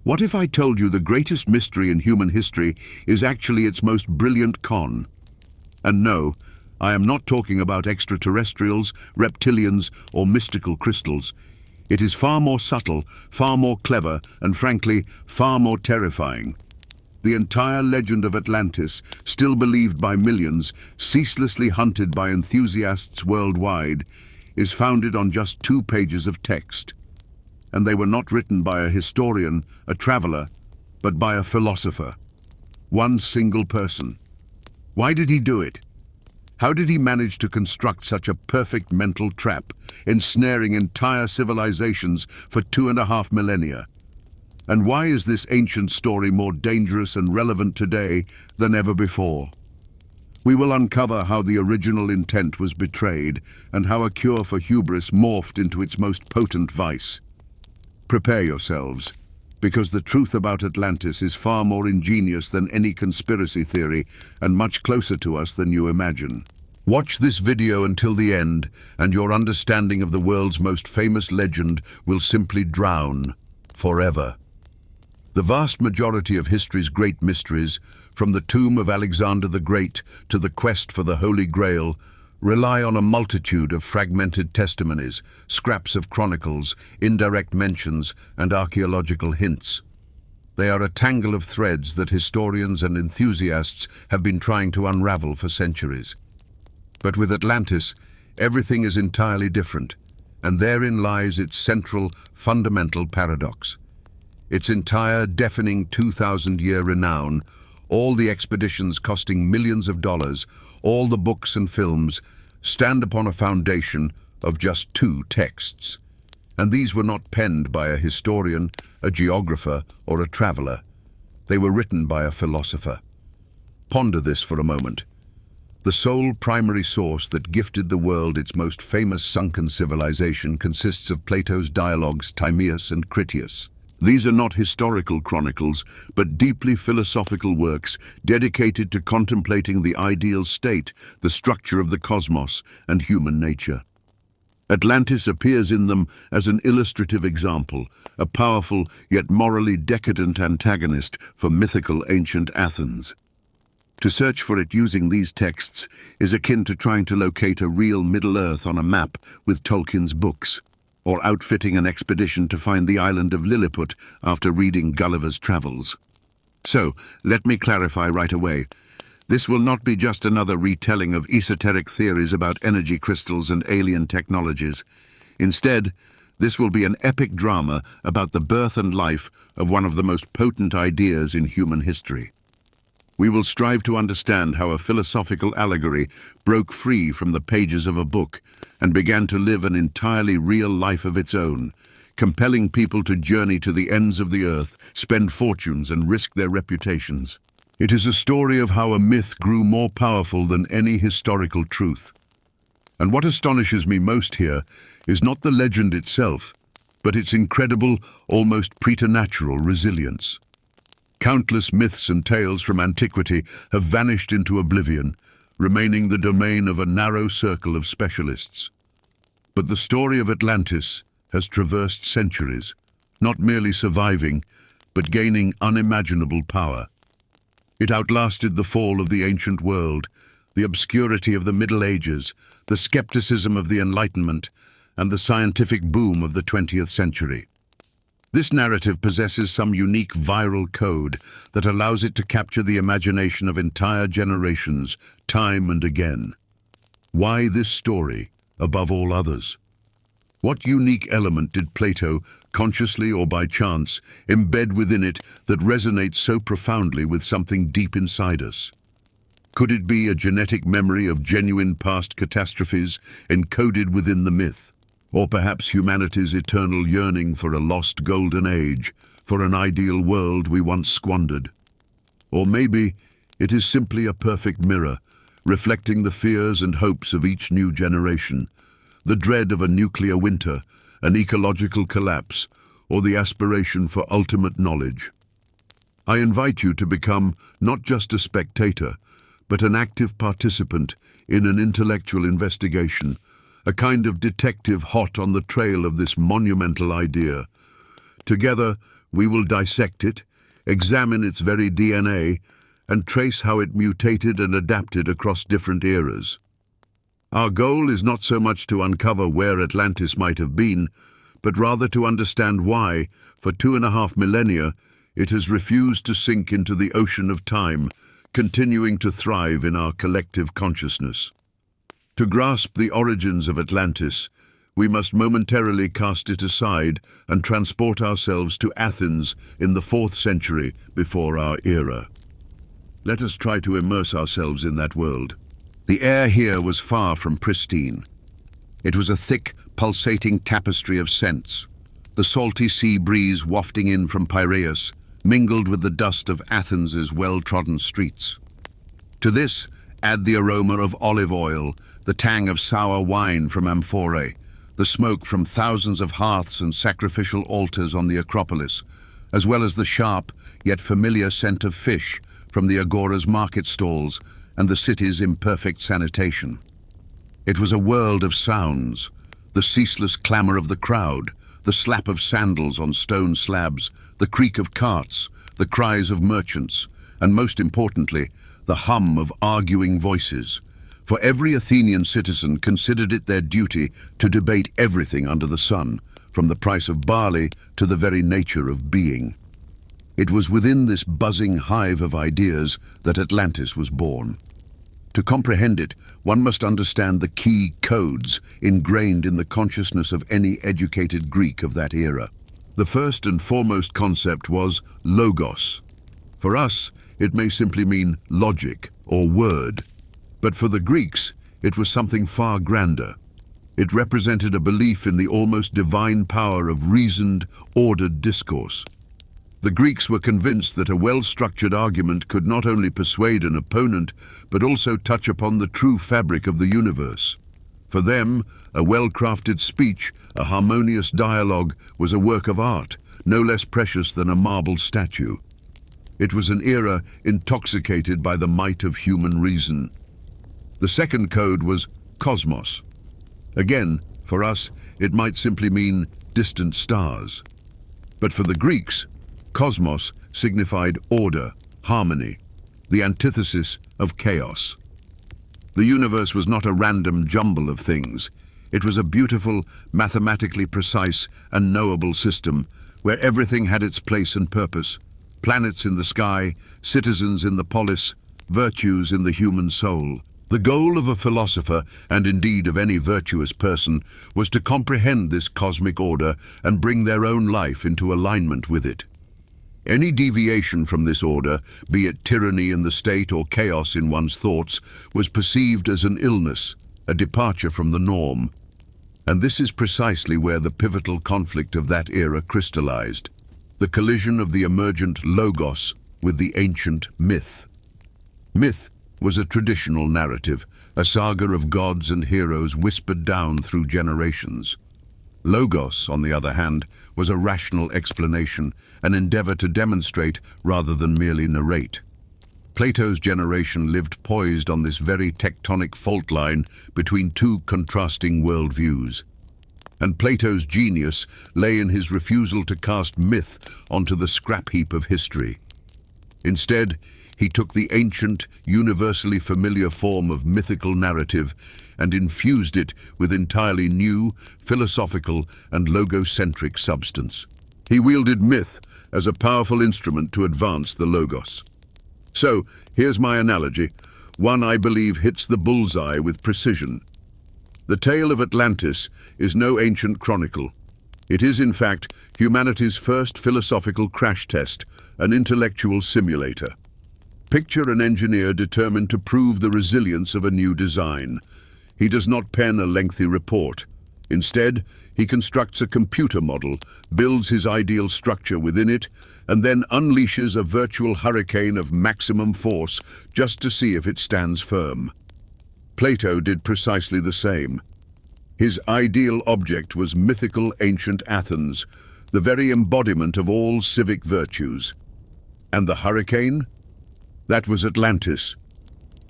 What if I told you the greatest mystery in human history is actually its most brilliant con? And no, I am not talking about extraterrestrials, reptilians, or mystical crystals. It is far more subtle, far more clever, and frankly, far more terrifying. The entire legend of Atlantis, still believed by millions, ceaselessly hunted by enthusiasts worldwide, is founded on just 2 pages of text. And they were not written by a historian, a traveler, but by a philosopher. One single person. Why did he do it? How did he manage to construct such a perfect mental trap, ensnaring entire civilizations for 2.5 millennia? And why is this ancient story more dangerous and relevant today than ever before? We will uncover how the original intent was betrayed and how a cure for hubris morphed into its most potent vice. Prepare yourselves, because the truth about Atlantis is far more ingenious than any conspiracy theory and much closer to us than you imagine. Watch this video until the end, and your understanding of the world's most famous legend will simply drown forever. The vast majority of history's great mysteries, from the tomb of Alexander the Great to the quest for the Holy Grail, rely on a multitude of fragmented testimonies, scraps of chronicles, indirect mentions, and archaeological hints. They are a tangle of threads that historians and enthusiasts have been trying to unravel for centuries. But with Atlantis, everything is entirely different, and therein lies its central, fundamental paradox. Its entire, deafening 2,000-year renown, all the expeditions costing millions of dollars, all the books and films, stand upon a foundation of just 2 texts. And these were not penned by a historian, a geographer, or a traveler. They were written by a philosopher. Ponder this for a moment. The sole primary source that gifted the world its most famous sunken civilization consists of Plato's dialogues Timaeus and Critias. These are not historical chronicles, but deeply philosophical works dedicated to contemplating the ideal state, the structure of the cosmos, and human nature. Atlantis appears in them as an illustrative example, a powerful yet morally decadent antagonist for mythical ancient Athens. To search for it using these texts is akin to trying to locate a real Middle-earth on a map with Tolkien's books, or outfitting an expedition to find the island of Lilliput after reading Gulliver's Travels. So, let me clarify right away. This will not be just another retelling of esoteric theories about energy crystals and alien technologies. Instead, this will be an epic drama about the birth and life of one of the most potent ideas in human history. We will strive to understand how a philosophical allegory broke free from the pages of a book and began to live an entirely real life of its own, compelling people to journey to the ends of the earth, spend fortunes, and risk their reputations. It is a story of how a myth grew more powerful than any historical truth. And what astonishes me most here is not the legend itself, but its incredible, almost preternatural resilience. Countless myths and tales from antiquity have vanished into oblivion, remaining the domain of a narrow circle of specialists. But the story of Atlantis has traversed centuries, not merely surviving, but gaining unimaginable power. It outlasted the fall of the ancient world, the obscurity of the Middle Ages, the skepticism of the Enlightenment, and the scientific boom of the 20th century. This narrative possesses some unique viral code that allows it to capture the imagination of entire generations, time and again. Why this story above all others? What unique element did Plato, consciously or by chance, embed within it that resonates so profoundly with something deep inside us? Could it be a genetic memory of genuine past catastrophes encoded within the myth? Or perhaps humanity's eternal yearning for a lost golden age, for an ideal world we once squandered? Or maybe it is simply a perfect mirror, reflecting the fears and hopes of each new generation, the dread of a nuclear winter, an ecological collapse, or the aspiration for ultimate knowledge. I invite you to become not just a spectator, but an active participant in an intellectual investigation, a kind of detective hot on the trail of this monumental idea. Together, We will dissect it, examine its very DNA, and trace how it mutated and adapted across different eras. Our goal is not so much to uncover where Atlantis might have been, but rather to understand why, for 2.5 millennia, it has refused to sink into the ocean of time, continuing to thrive in our collective consciousness. To grasp the origins of Atlantis, we must momentarily cast it aside and transport ourselves to Athens in the 4th century before our era. Let us try to immerse ourselves in that world. The air here was far from pristine. It was a thick, pulsating tapestry of scents. The salty sea breeze wafting in from Piraeus mingled with the dust of Athens's well-trodden streets. To this, add the aroma of olive oil, the tang of sour wine from amphorae, the smoke from thousands of hearths and sacrificial altars on the Acropolis, as well as the sharp yet familiar scent of fish from the Agora's market stalls and the city's imperfect sanitation. It was a world of sounds, the ceaseless clamor of the crowd, the slap of sandals on stone slabs, the creak of carts, the cries of merchants, and most importantly, the hum of arguing voices. For every Athenian citizen considered it their duty to debate everything under the sun, from the price of barley to the very nature of being. It was within this buzzing hive of ideas that Atlantis was born. To comprehend it, one must understand the key codes ingrained in the consciousness of any educated Greek of that era. The first and foremost concept was logos. For us, it may simply mean logic or word. But for the Greeks, it was something far grander. It represented a belief in the almost divine power of reasoned, ordered discourse. The Greeks were convinced that a well-structured argument could not only persuade an opponent, but also touch upon the true fabric of the universe. For them, a well-crafted speech, a harmonious dialogue, was a work of art, no less precious than a marble statue. It was an era intoxicated by the might of human reason. The second code was cosmos. Again, for us, it might simply mean distant stars. But for the Greeks, cosmos signified order, harmony, the antithesis of chaos. The universe was not a random jumble of things. It was a beautiful, mathematically precise and knowable system where everything had its place and purpose. Planets in the sky, citizens in the polis, virtues in the human soul. The goal of a philosopher, and indeed of any virtuous person, was to comprehend this cosmic order and bring their own life into alignment with it. Any deviation from this order, be it tyranny in the state or chaos in one's thoughts, was perceived as an illness, a departure from the norm. And this is precisely where the pivotal conflict of that era crystallized, the collision of the emergent logos with the ancient myth. Myth was a traditional narrative, a saga of gods and heroes whispered down through generations. Logos, on the other hand, was a rational explanation, an endeavor to demonstrate rather than merely narrate. Plato's generation lived poised on this very tectonic fault line between two contrasting worldviews. And Plato's genius lay in his refusal to cast myth onto the scrap heap of history. Instead, he took the ancient, universally familiar form of mythical narrative and infused it with entirely new, philosophical and logocentric substance. He wielded myth as a powerful instrument to advance the logos. So, here's my analogy, one I believe hits the bullseye with precision. The tale of Atlantis is no ancient chronicle. It is, in fact, humanity's first philosophical crash test, an intellectual simulator. Picture an engineer determined to prove the resilience of a new design. He does not pen a lengthy report. Instead, he constructs a computer model, builds his ideal structure within it, and then unleashes a virtual hurricane of maximum force just to see if it stands firm. Plato did precisely the same. His ideal object was mythical ancient Athens, the very embodiment of all civic virtues. And the hurricane? That was Atlantis.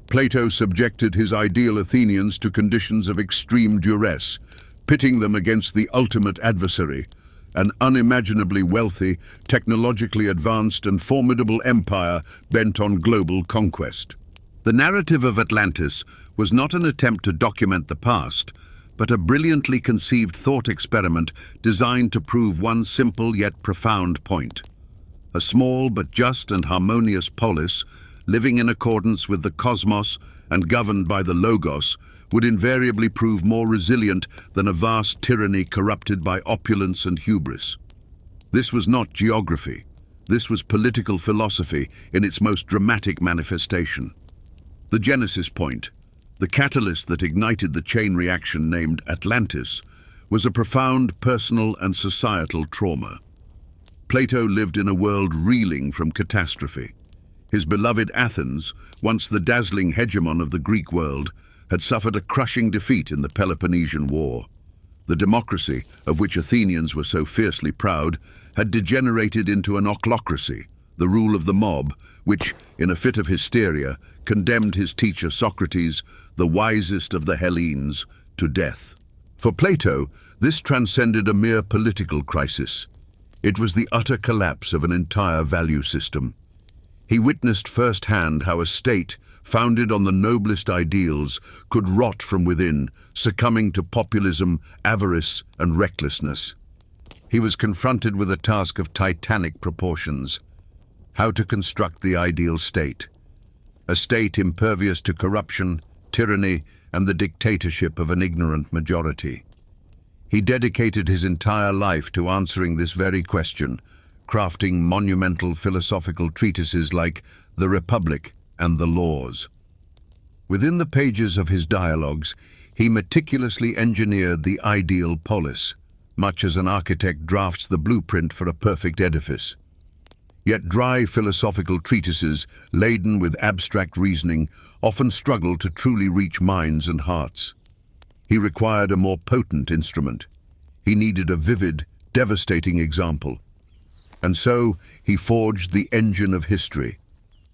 Plato subjected his ideal Athenians to conditions of extreme duress, pitting them against the ultimate adversary, an unimaginably wealthy, technologically advanced and formidable empire bent on global conquest. The narrative of Atlantis was not an attempt to document the past, but a brilliantly conceived thought experiment designed to prove one simple yet profound point. A small but just and harmonious polis, living in accordance with the cosmos and governed by the Logos, would invariably prove more resilient than a vast tyranny corrupted by opulence and hubris. This was not geography. This was political philosophy in its most dramatic manifestation. The genesis point, the catalyst that ignited the chain reaction named Atlantis, was a profound personal and societal trauma. Plato lived in a world reeling from catastrophe. His beloved Athens, once the dazzling hegemon of the Greek world, had suffered a crushing defeat in the Peloponnesian War. The democracy, of which Athenians were so fiercely proud, had degenerated into an ochlocracy, the rule of the mob, which, in a fit of hysteria, condemned his teacher Socrates, the wisest of the Hellenes, to death. For Plato, this transcended a mere political crisis. It was the utter collapse of an entire value system. He witnessed firsthand how a state, founded on the noblest ideals, could rot from within, succumbing to populism, avarice, and recklessness. He was confronted with a task of titanic proportions: how to construct the ideal state. A state impervious to corruption, tyranny, and the dictatorship of an ignorant majority. He dedicated his entire life to answering this very question, crafting monumental philosophical treatises like The Republic and The Laws. Within the pages of his dialogues, he meticulously engineered the ideal polis, much as an architect drafts the blueprint for a perfect edifice. Yet dry philosophical treatises, laden with abstract reasoning, often struggle to truly reach minds and hearts. He required a more potent instrument. He needed a vivid, devastating example. And so he forged the engine of history,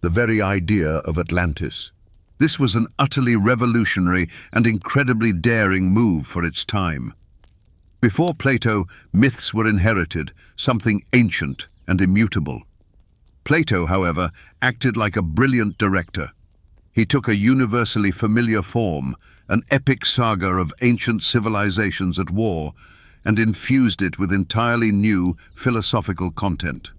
the very idea of Atlantis. This was an utterly revolutionary and incredibly daring move for its time. Before Plato, myths were inherited, something ancient and immutable. Plato, however, acted like a brilliant director. He took a universally familiar form, an epic saga of ancient civilizations at war, and infused it with entirely new philosophical content.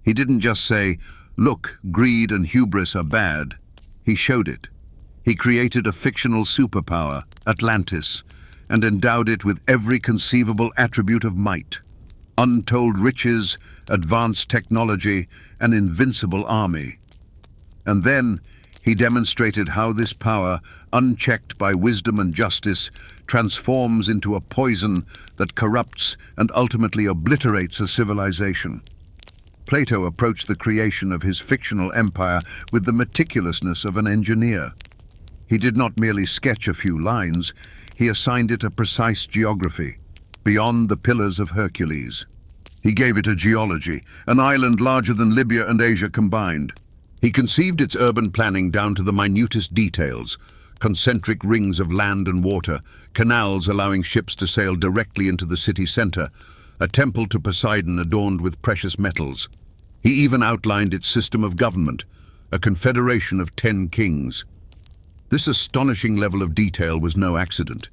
He didn't just say, "Look, greed and hubris are bad." He showed it. He created a fictional superpower, Atlantis, and endowed it with every conceivable attribute of might: untold riches, advanced technology, an invincible army. And then he demonstrated how this power, unchecked by wisdom and justice, transforms into a poison that corrupts and ultimately obliterates a civilization. Plato approached the creation of his fictional empire with the meticulousness of an engineer. He did not merely sketch a few lines, he assigned it a precise geography, beyond the Pillars of Hercules. He gave it a geology, an island larger than Libya and Asia combined. He conceived its urban planning down to the minutest details: concentric rings of land and water, canals allowing ships to sail directly into the city center, a temple to Poseidon adorned with precious metals. He even outlined its system of government, a confederation of 10 kings. This astonishing level of detail was no accident.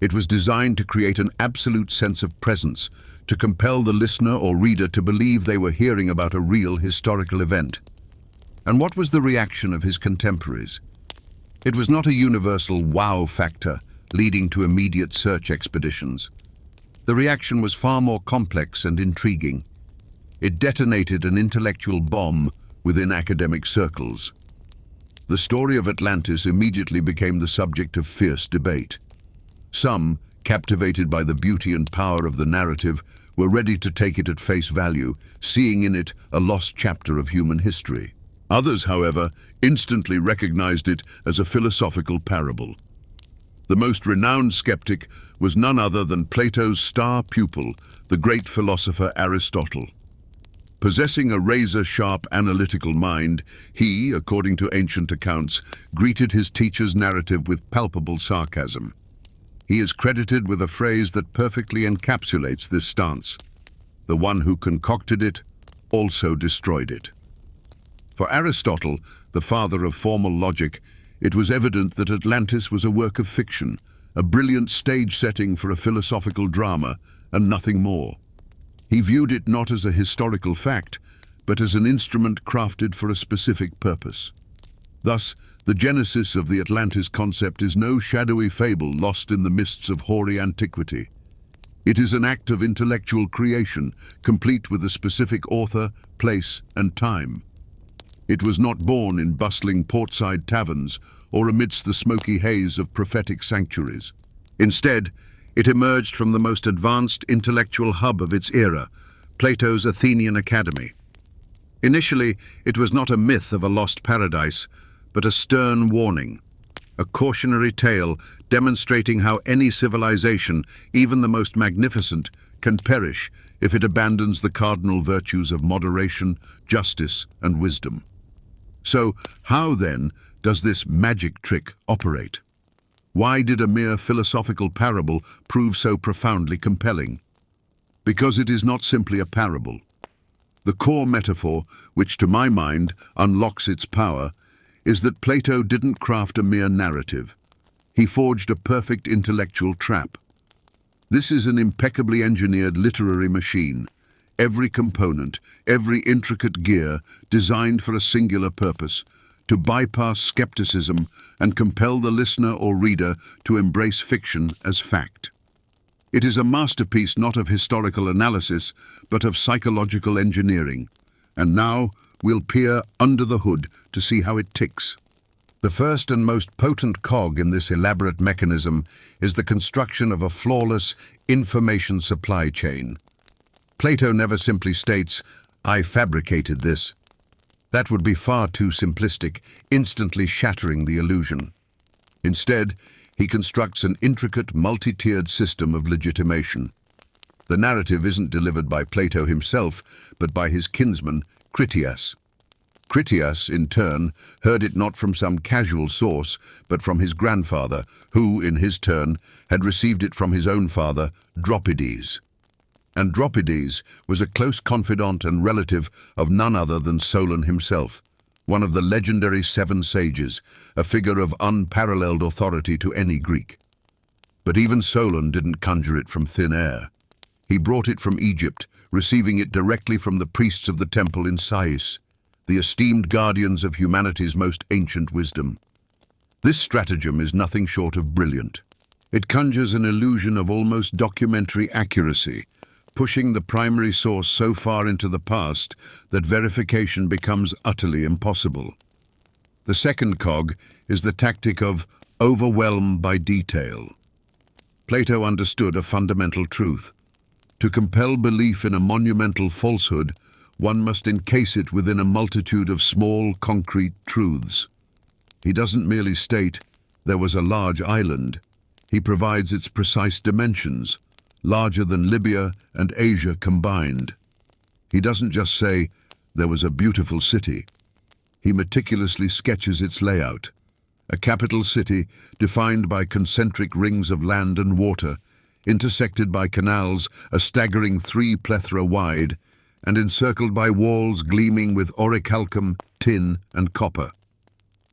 It was designed to create an absolute sense of presence, to compel the listener or reader to believe they were hearing about a real historical event. And what was the reaction of his contemporaries? It was not a universal wow factor leading to immediate search expeditions. The reaction was far more complex and intriguing. It detonated an intellectual bomb within academic circles. The story of Atlantis immediately became the subject of fierce debate. Some, captivated by the beauty and power of the narrative, were ready to take it at face value, seeing in it a lost chapter of human history. Others, however, instantly recognized it as a philosophical parable. The most renowned skeptic was none other than Plato's star pupil, the great philosopher Aristotle. Possessing a razor-sharp analytical mind, he, according to ancient accounts, greeted his teacher's narrative with palpable sarcasm. He is credited with a phrase that perfectly encapsulates this stance: the one who concocted it, also destroyed it. For Aristotle, the father of formal logic, it was evident that Atlantis was a work of fiction, a brilliant stage setting for a philosophical drama, and nothing more. He viewed it not as a historical fact, but as an instrument crafted for a specific purpose. Thus, the genesis of the Atlantis concept is no shadowy fable lost in the mists of hoary antiquity. It is an act of intellectual creation, complete with a specific author, place, and time. It was not born in bustling portside taverns or amidst the smoky haze of prophetic sanctuaries. Instead, it emerged from the most advanced intellectual hub of its era, Plato's Athenian Academy. Initially, it was not a myth of a lost paradise, but a stern warning, a cautionary tale demonstrating how any civilization, even the most magnificent, can perish if it abandons the cardinal virtues of moderation, justice, and wisdom. So, how then does this magic trick operate? Why did a mere philosophical parable prove so profoundly compelling? Because it is not simply a parable. The core metaphor, which to my mind unlocks its power, is that Plato didn't craft a mere narrative. He forged a perfect intellectual trap. This is an impeccably engineered literary machine, every component, every intricate gear designed for a singular purpose, to bypass skepticism and compel the listener or reader to embrace fiction as fact. It is a masterpiece not of historical analysis, but of psychological engineering. And now we'll peer under the hood to see how it ticks. The first and most potent cog in this elaborate mechanism is the construction of a flawless information supply chain. Plato never simply states, "I fabricated this." That would be far too simplistic, instantly shattering the illusion. Instead, he constructs an intricate, multi-tiered system of legitimation. The narrative isn't delivered by Plato himself, but by his kinsman, Critias. Critias, in turn, heard it not from some casual source, but from his grandfather, who, in his turn, had received it from his own father, Dropides. Andropides was a close confidant and relative of none other than Solon himself, one of the legendary seven sages, a figure of unparalleled authority to any Greek. But even Solon didn't conjure it from thin air. He brought it from Egypt, receiving it directly from the priests of the temple in Sais, the esteemed guardians of humanity's most ancient wisdom. This stratagem is nothing short of brilliant. It conjures an illusion of almost documentary accuracy, pushing the primary source so far into the past that verification becomes utterly impossible. The second cog is the tactic of overwhelm by detail. Plato understood a fundamental truth. To compel belief in a monumental falsehood, one must encase it within a multitude of small, concrete truths. He doesn't merely state, "There was a large island." He provides its precise dimensions, larger than Libya and Asia combined. He doesn't just say, "There was a beautiful city." He meticulously sketches its layout. A capital city defined by concentric rings of land and water, intersected by canals a staggering 3 plethra wide, and encircled by walls gleaming with orichalcum, tin, and copper.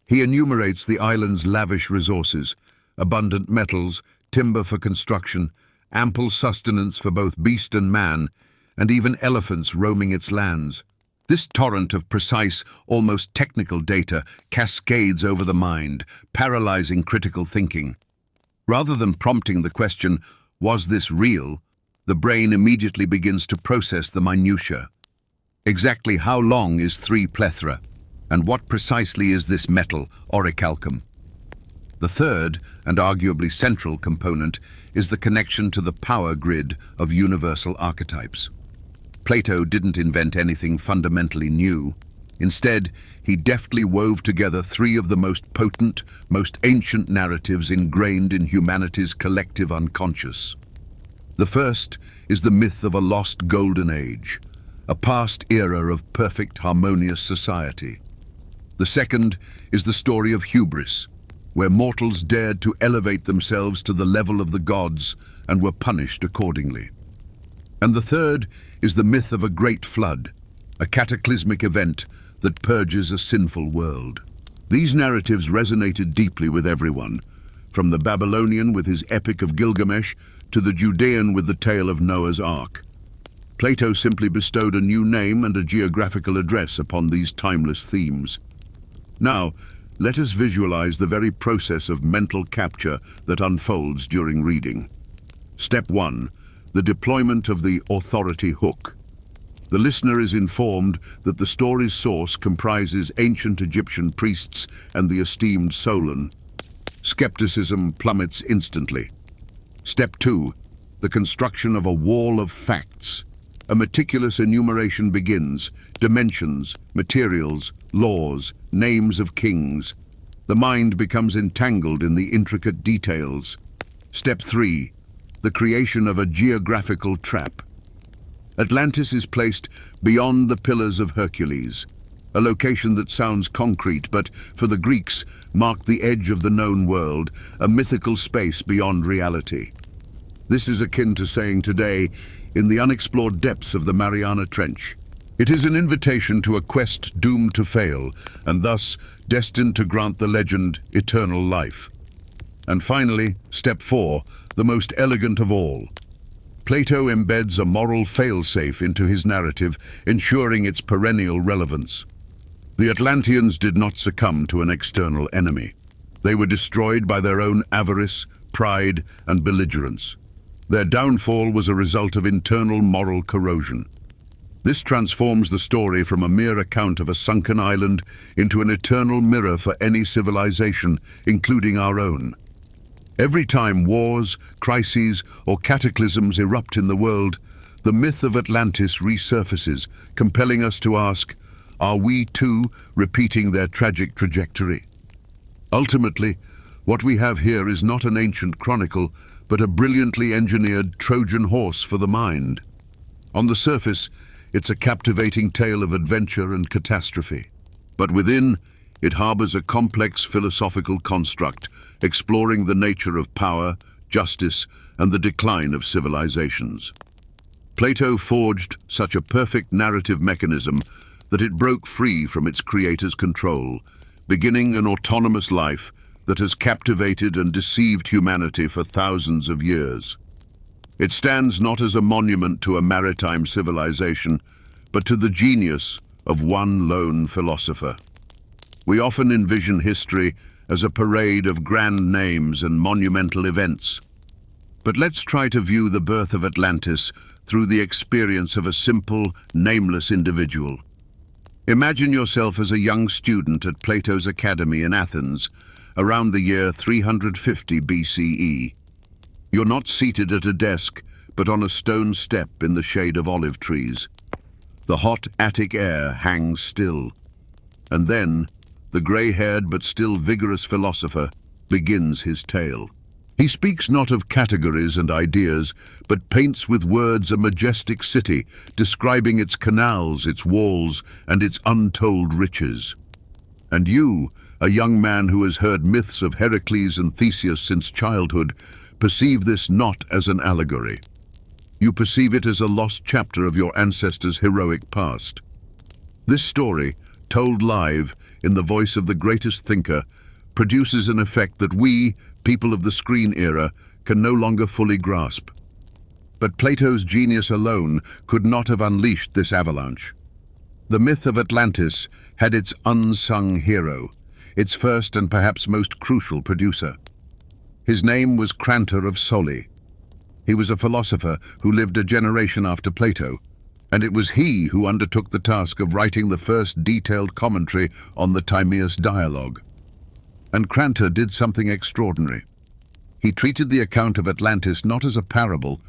He enumerates the island's lavish resources, abundant metals, timber for construction, ample sustenance for both beast and man, and even elephants roaming its lands. This torrent of precise, almost technical data cascades over the mind, paralyzing critical thinking. Rather than prompting the question, "Was this real?" the brain immediately begins to process the minutiae. Exactly how long is 3 plethra? And what precisely is this metal, orichalcum? The third, and arguably central component, is the connection to the power grid of universal archetypes. Plato didn't invent anything fundamentally new. Instead, he deftly wove together 3 of the most potent, most ancient narratives ingrained in humanity's collective unconscious. The first is the myth of a lost golden age, a past era of perfect, harmonious society. The second is the story of hubris, where mortals dared to elevate themselves to the level of the gods and were punished accordingly. And the third is the myth of a great flood, a cataclysmic event that purges a sinful world. These narratives resonated deeply with everyone, from the Babylonian with his Epic of Gilgamesh to the Judean with the tale of Noah's Ark. Plato simply bestowed a new name and a geographical address upon these timeless themes. Now, let us visualize the very process of mental capture that unfolds during reading. Step 1. The deployment of the authority hook. The listener is informed that the story's source comprises ancient Egyptian priests and the esteemed Solon. Skepticism plummets instantly. Step 2. The construction of a wall of facts. A meticulous enumeration begins: dimensions, materials, laws, names of kings. The mind becomes entangled in the intricate details. Step 3. The creation of a geographical trap. Atlantis is placed beyond the Pillars of Hercules, a location that sounds concrete but, for the Greeks, marked the edge of the known world, a mythical space beyond reality. This is akin to saying today, in the unexplored depths of the Mariana Trench. It is an invitation to a quest doomed to fail, and thus destined to grant the legend eternal life. And finally, step 4, the most elegant of all. Plato embeds a moral fail-safe into his narrative, ensuring its perennial relevance. The Atlanteans did not succumb to an external enemy. They were destroyed by their own avarice, pride, and belligerence. Their downfall was a result of internal moral corrosion. This transforms the story from a mere account of a sunken island into an eternal mirror for any civilization, including our own. Every time wars, crises, or cataclysms erupt in the world, the myth of Atlantis resurfaces, compelling us to ask, are we too repeating their tragic trajectory? Ultimately, what we have here is not an ancient chronicle, but a brilliantly engineered Trojan horse for the mind. On the surface, it's a captivating tale of adventure and catastrophe. But within, it harbors a complex philosophical construct, exploring the nature of power, justice, and the decline of civilizations. Plato forged such a perfect narrative mechanism that it broke free from its creator's control, beginning an autonomous life that has captivated and deceived humanity for thousands of years. It stands not as a monument to a maritime civilization, but to the genius of one lone philosopher. We often envision history as a parade of grand names and monumental events. But let's try to view the birth of Atlantis through the experience of a simple, nameless individual. Imagine yourself as a young student at Plato's Academy in Athens, around the year 350 BCE. You're not seated at a desk, but on a stone step in the shade of olive trees. The hot Attic air hangs still. And then, the grey-haired but still vigorous philosopher begins his tale. He speaks not of categories and ideas, but paints with words a majestic city, describing its canals, its walls, and its untold riches. And you, a young man who has heard myths of Heracles and Theseus since childhood, perceive this not as an allegory. You perceive it as a lost chapter of your ancestors' heroic past. This story, told live in the voice of the greatest thinker, produces an effect that we, people of the screen era, can no longer fully grasp. But Plato's genius alone could not have unleashed this avalanche. The myth of Atlantis had its unsung hero, its first and perhaps most crucial producer. His name was Crantor of Soli. He was a philosopher who lived a generation after Plato, and it was he who undertook the task of writing the first detailed commentary on the Timaeus dialogue. And Crantor did something extraordinary. He treated the account of Atlantis not as a parable,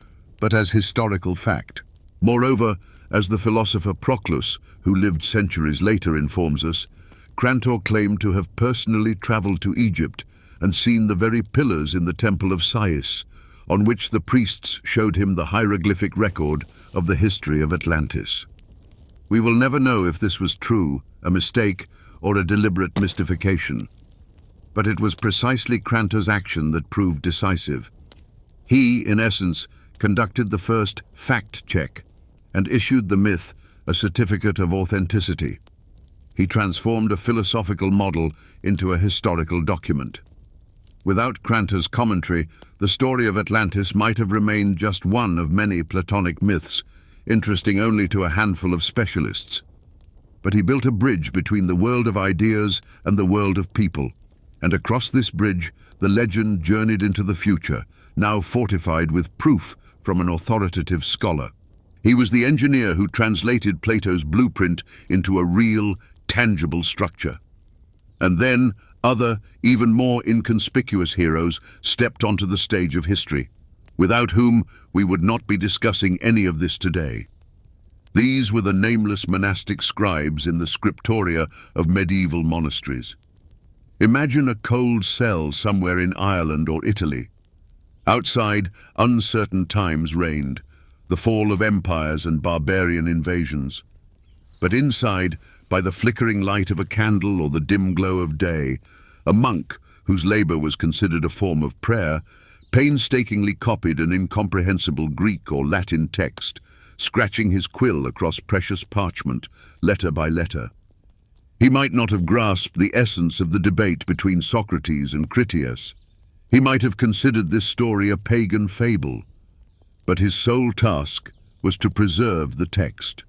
but as historical fact. Moreover, as the philosopher Proclus, who lived centuries later, informs us, Crantor claimed to have personally traveled to Egypt and seen the very pillars in the temple of Sais, on which the priests showed him the hieroglyphic record of the history of Atlantis. We will never know if this was true, a mistake, or a deliberate mystification. But it was precisely Crantor's action that proved decisive. He, in essence, conducted the first fact check and issued the myth a certificate of authenticity. He transformed a philosophical model into a historical document. Without Crantor's commentary, the story of Atlantis might have remained just one of many Platonic myths, interesting only to a handful of specialists. But he built a bridge between the world of ideas and the world of people, and across this bridge, the legend journeyed into the future, now fortified with proof from an authoritative scholar. He was the engineer who translated Plato's blueprint into a real, tangible structure. And then, other, even more inconspicuous heroes stepped onto the stage of history, without whom we would not be discussing any of this today. These were the nameless monastic scribes in the scriptoria of medieval monasteries. Imagine a cold cell somewhere in Ireland or Italy. Outside, uncertain times reigned, the fall of empires and barbarian invasions. But inside, by the flickering light of a candle or the dim glow of day, a monk, whose labor was considered a form of prayer, painstakingly copied an incomprehensible Greek or Latin text, scratching his quill across precious parchment, letter by letter. He might not have grasped the essence of the debate between Socrates and Critias. He might have considered this story a pagan fable, but his sole task was to preserve the text.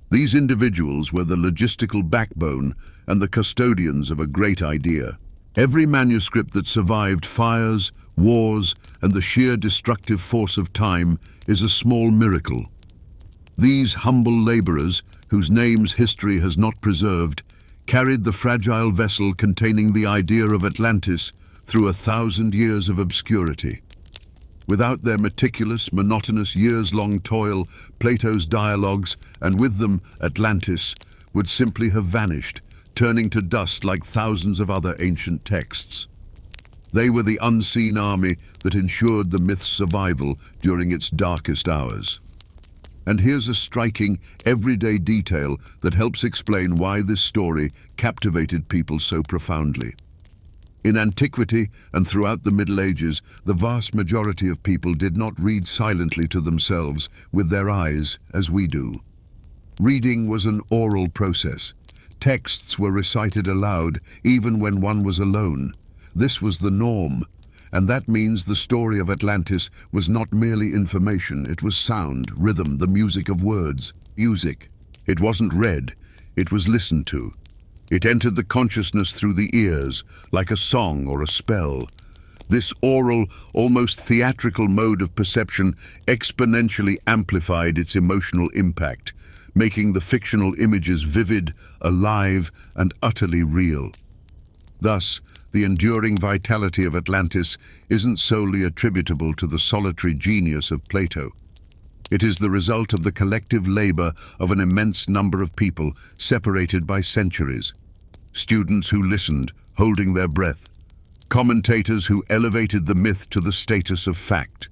These individuals were the logistical backbone and the custodians of a great idea. Every manuscript that survived fires, wars, and the sheer destructive force of time is a small miracle. These humble laborers, whose names history has not preserved, carried the fragile vessel containing the idea of Atlantis through 1,000 years of obscurity. Without their meticulous, monotonous, years-long toil, Plato's dialogues, and with them Atlantis, would simply have vanished, turning to dust like thousands of other ancient texts. They were the unseen army that ensured the myth's survival during its darkest hours. And here's a striking, everyday detail that helps explain why this story captivated people so profoundly. In antiquity and throughout the Middle Ages, the vast majority of people did not read silently to themselves with their eyes as we do. Reading was an oral process. Texts were recited aloud, even when one was alone. This was the norm, and that means the story of Atlantis was not merely information, it was sound, rhythm, the music of words. Music. It wasn't read, it was listened to. It entered the consciousness through the ears, like a song or a spell. This oral, almost theatrical mode of perception exponentially amplified its emotional impact, making the fictional images vivid, alive, and utterly real. Thus, the enduring vitality of Atlantis isn't solely attributable to the solitary genius of Plato. It is the result of the collective labor of an immense number of people separated by centuries. Students who listened, holding their breath. Commentators who elevated the myth to the status of fact.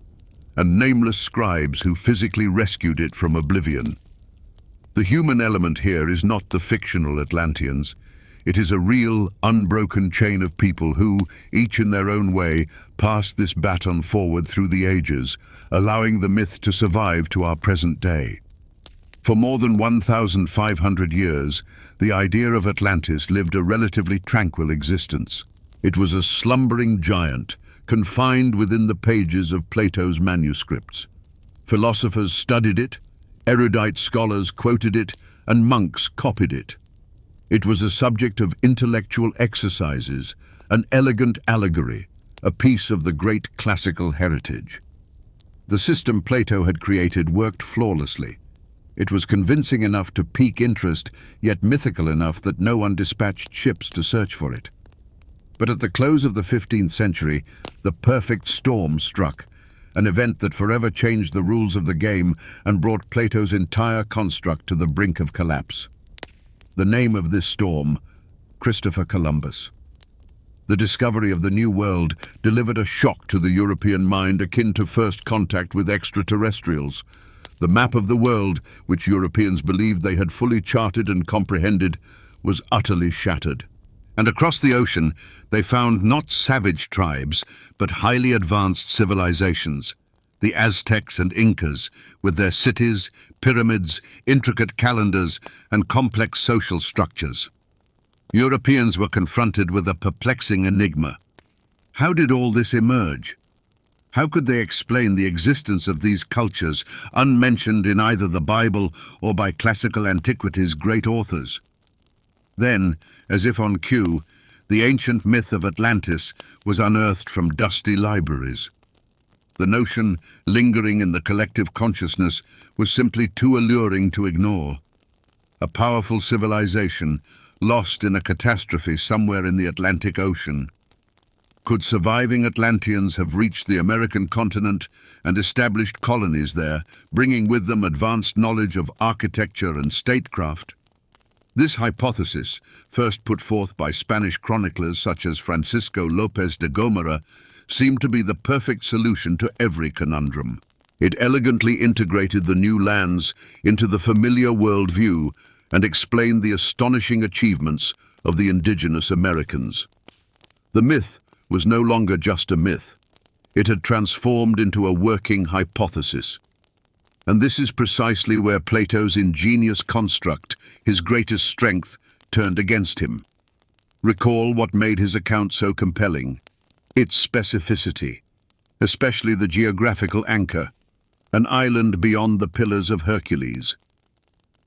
And nameless scribes who physically rescued it from oblivion. The human element here is not the fictional Atlanteans. It is a real, unbroken chain of people who, each in their own way, passed this baton forward through the ages, allowing the myth to survive to our present day. For more than 1,500 years, the idea of Atlantis lived a relatively tranquil existence. It was a slumbering giant, confined within the pages of Plato's manuscripts. Philosophers studied it, erudite scholars quoted it, and monks copied it. It was a subject of intellectual exercises, an elegant allegory, a piece of the great classical heritage. The system Plato had created worked flawlessly. It was convincing enough to pique interest, yet mythical enough that no one dispatched ships to search for it. But at the close of the 15th century, the perfect storm struck, an event that forever changed the rules of the game and brought Plato's entire construct to the brink of collapse. The name of this storm, Christopher Columbus. The discovery of the New World delivered a shock to the European mind akin to first contact with extraterrestrials. The map of the world, which Europeans believed they had fully charted and comprehended, was utterly shattered. And across the ocean, they found not savage tribes, but highly advanced civilizations. The Aztecs and Incas, with their cities, pyramids, intricate calendars, and complex social structures. Europeans were confronted with a perplexing enigma. How did all this emerge? How could they explain the existence of these cultures unmentioned in either the Bible or by classical antiquity's great authors? Then, as if on cue, the ancient myth of Atlantis was unearthed from dusty libraries. The notion, lingering in the collective consciousness, was simply too alluring to ignore. A powerful civilization, lost in a catastrophe somewhere in the Atlantic Ocean. Could surviving Atlanteans have reached the American continent and established colonies there, bringing with them advanced knowledge of architecture and statecraft? This hypothesis, first put forth by Spanish chroniclers such as Francisco López de Gómara, seemed to be the perfect solution to every conundrum. It elegantly integrated the new lands into the familiar worldview and explained the astonishing achievements of the indigenous Americans. The myth was no longer just a myth. It had transformed into a working hypothesis. And this is precisely where Plato's ingenious construct, his greatest strength, turned against him. Recall what made his account so compelling. Its specificity, especially the geographical anchor, an island beyond the Pillars of Hercules.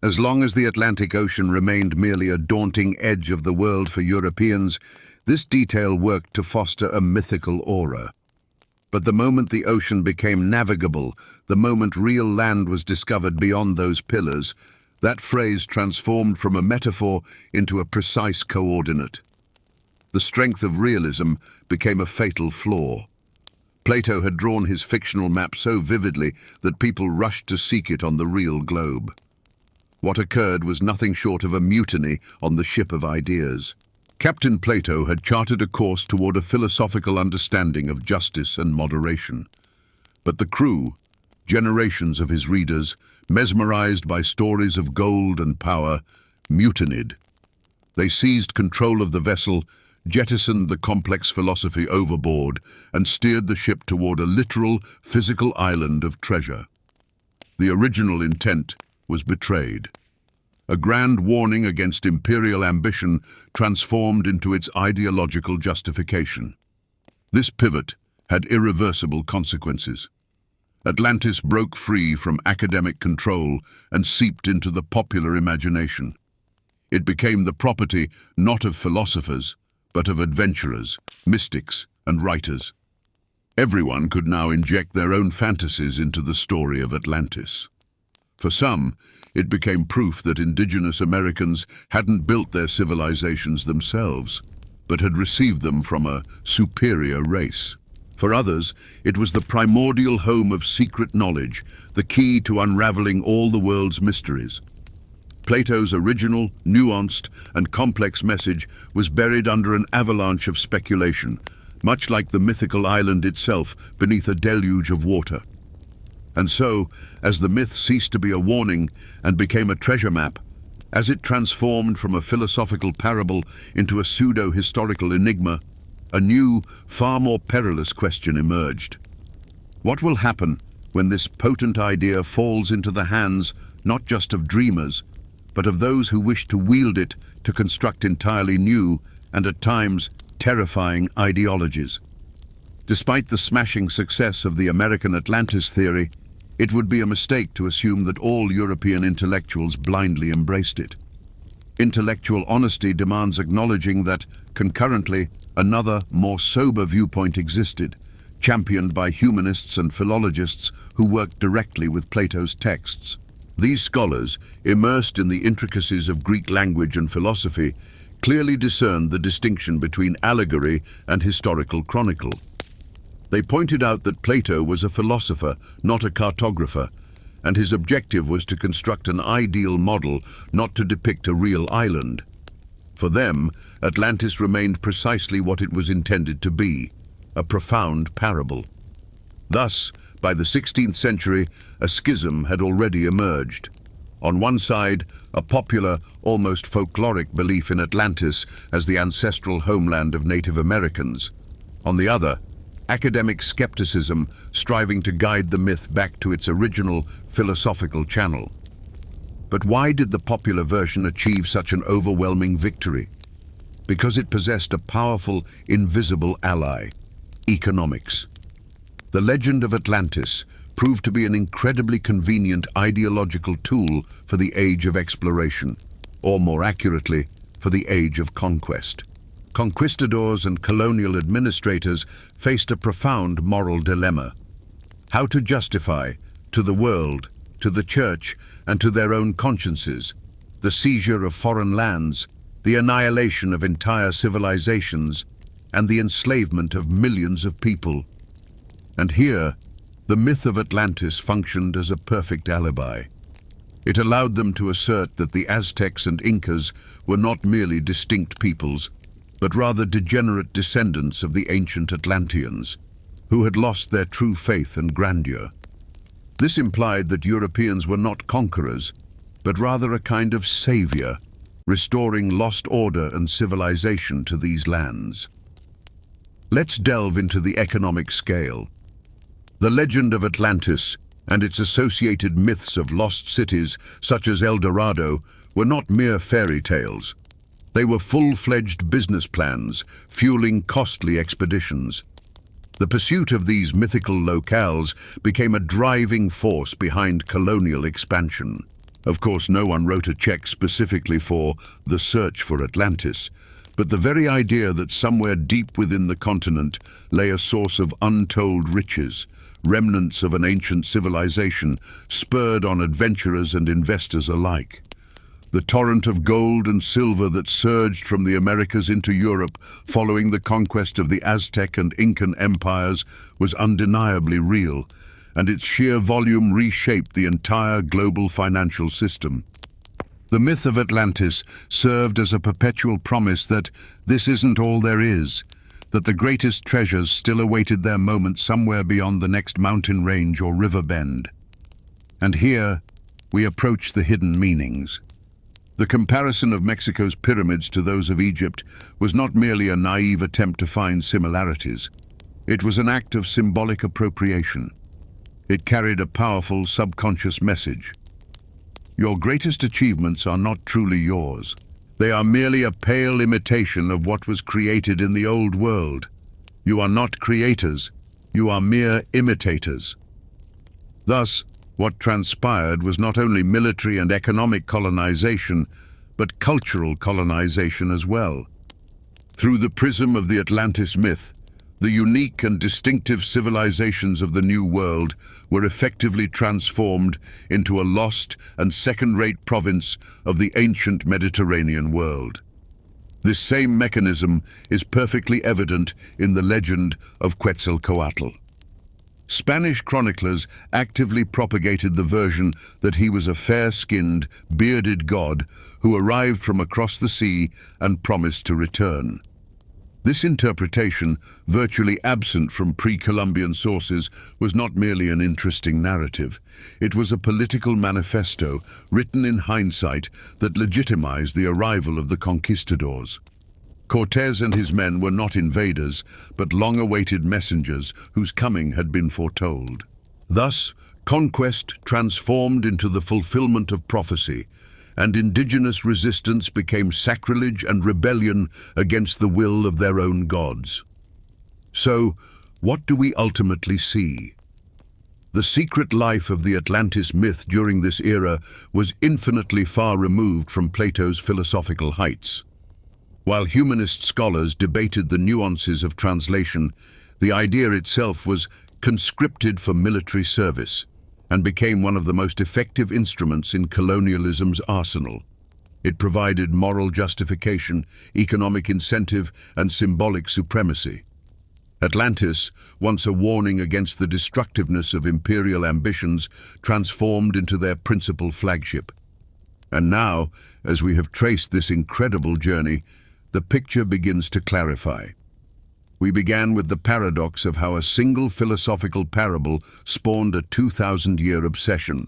As long as the Atlantic Ocean remained merely a daunting edge of the world for Europeans, this detail worked to foster a mythical aura. But the moment the ocean became navigable, the moment real land was discovered beyond those pillars, that phrase transformed from a metaphor into a precise coordinate. The strength of realism became a fatal flaw. Plato had drawn his fictional map so vividly that people rushed to seek it on the real globe. What occurred was nothing short of a mutiny on the ship of ideas. Captain Plato had charted a course toward a philosophical understanding of justice and moderation. But the crew, generations of his readers, mesmerized by stories of gold and power, mutinied. They seized control of the vessel, jettisoned the complex philosophy overboard, and steered the ship toward a literal, physical island of treasure. The original intent was betrayed. A grand warning against imperial ambition transformed into its ideological justification. This pivot had irreversible consequences. Atlantis broke free from academic control and seeped into the popular imagination. It became the property not of philosophers, but of adventurers, mystics, and writers. Everyone could now inject their own fantasies into the story of Atlantis. For some, it became proof that indigenous Americans hadn't built their civilizations themselves, but had received them from a superior race. For others, it was the primordial home of secret knowledge, the key to unraveling all the world's mysteries. Plato's original, nuanced, and complex message was buried under an avalanche of speculation, much like the mythical island itself beneath a deluge of water. And so, as the myth ceased to be a warning and became a treasure map, as it transformed from a philosophical parable into a pseudo-historical enigma, a new, far more perilous question emerged. What will happen when this potent idea falls into the hands not just of dreamers, but of those who wish to wield it to construct entirely new and at times terrifying ideologies? Despite the smashing success of the American Atlantis theory, it would be a mistake to assume that all European intellectuals blindly embraced it. Intellectual honesty demands acknowledging that, concurrently, another, more sober viewpoint existed, championed by humanists and philologists who worked directly with Plato's texts. These scholars, immersed in the intricacies of Greek language and philosophy, clearly discerned the distinction between allegory and historical chronicle. They pointed out that Plato was a philosopher, not a cartographer, and his objective was to construct an ideal model, not to depict a real island. For them, Atlantis remained precisely what it was intended to be, a profound parable. Thus, by the 16th century, a schism had already emerged. On one side, a popular, almost folkloric belief in Atlantis as the ancestral homeland of Native Americans. On the other, academic skepticism striving to guide the myth back to its original philosophical channel. But why did the popular version achieve such an overwhelming victory? Because it possessed a powerful, invisible ally: economics. The legend of Atlantis proved to be an incredibly convenient ideological tool for the age of exploration, or more accurately, for the age of conquest. Conquistadors and colonial administrators faced a profound moral dilemma: how to justify to the world, to the church, and to their own consciences the seizure of foreign lands, the annihilation of entire civilizations, and the enslavement of millions of people. And here, the myth of Atlantis functioned as a perfect alibi. It allowed them to assert that the Aztecs and Incas were not merely distinct peoples, but rather degenerate descendants of the ancient Atlanteans, who had lost their true faith and grandeur. This implied that Europeans were not conquerors, but rather a kind of savior, restoring lost order and civilization to these lands. Let's delve into the economic scale. The legend of Atlantis and its associated myths of lost cities such as El Dorado were not mere fairy tales. They were full-fledged business plans, fueling costly expeditions. The pursuit of these mythical locales became a driving force behind colonial expansion. Of course, no one wrote a check specifically for the search for Atlantis, but the very idea that somewhere deep within the continent lay a source of untold riches, remnants of an ancient civilization, spurred on adventurers and investors alike. The torrent of gold and silver that surged from the Americas into Europe following the conquest of the Aztec and Incan empires was undeniably real, and its sheer volume reshaped the entire global financial system. The myth of Atlantis served as a perpetual promise that this isn't all there is, that the greatest treasures still awaited their moment somewhere beyond the next mountain range or river bend. And here we approach the hidden meanings. The comparison of Mexico's pyramids to those of Egypt was not merely a naive attempt to find similarities. It was an act of symbolic appropriation. It carried a powerful subconscious message. Your greatest achievements are not truly yours. They are merely a pale imitation of what was created in the old world. You are not creators. You are mere imitators. Thus, what transpired was not only military and economic colonization, but cultural colonization as well. Through the prism of the Atlantis myth, the unique and distinctive civilizations of the New World were effectively transformed into a lost and second-rate province of the ancient Mediterranean world. This same mechanism is perfectly evident in the legend of Quetzalcoatl. Spanish chroniclers actively propagated the version that he was a fair-skinned, bearded god who arrived from across the sea and promised to return. This interpretation, virtually absent from pre-Columbian sources, was not merely an interesting narrative. It was a political manifesto written in hindsight that legitimized the arrival of the conquistadors. Cortés and his men were not invaders, but long-awaited messengers whose coming had been foretold. Thus, conquest transformed into the fulfillment of prophecy, and indigenous resistance became sacrilege and rebellion against the will of their own gods. So, what do we ultimately see? The secret life of the Atlantis myth during this era was infinitely far removed from Plato's philosophical heights. While humanist scholars debated the nuances of translation, the idea itself was conscripted for military service and became one of the most effective instruments in colonialism's arsenal. It provided moral justification, economic incentive, and symbolic supremacy. Atlantis, once a warning against the destructiveness of imperial ambitions, transformed into their principal flagship. And now, as we have traced this incredible journey, the picture begins to clarify. We began with the paradox of how a single philosophical parable spawned a 2,000-year obsession.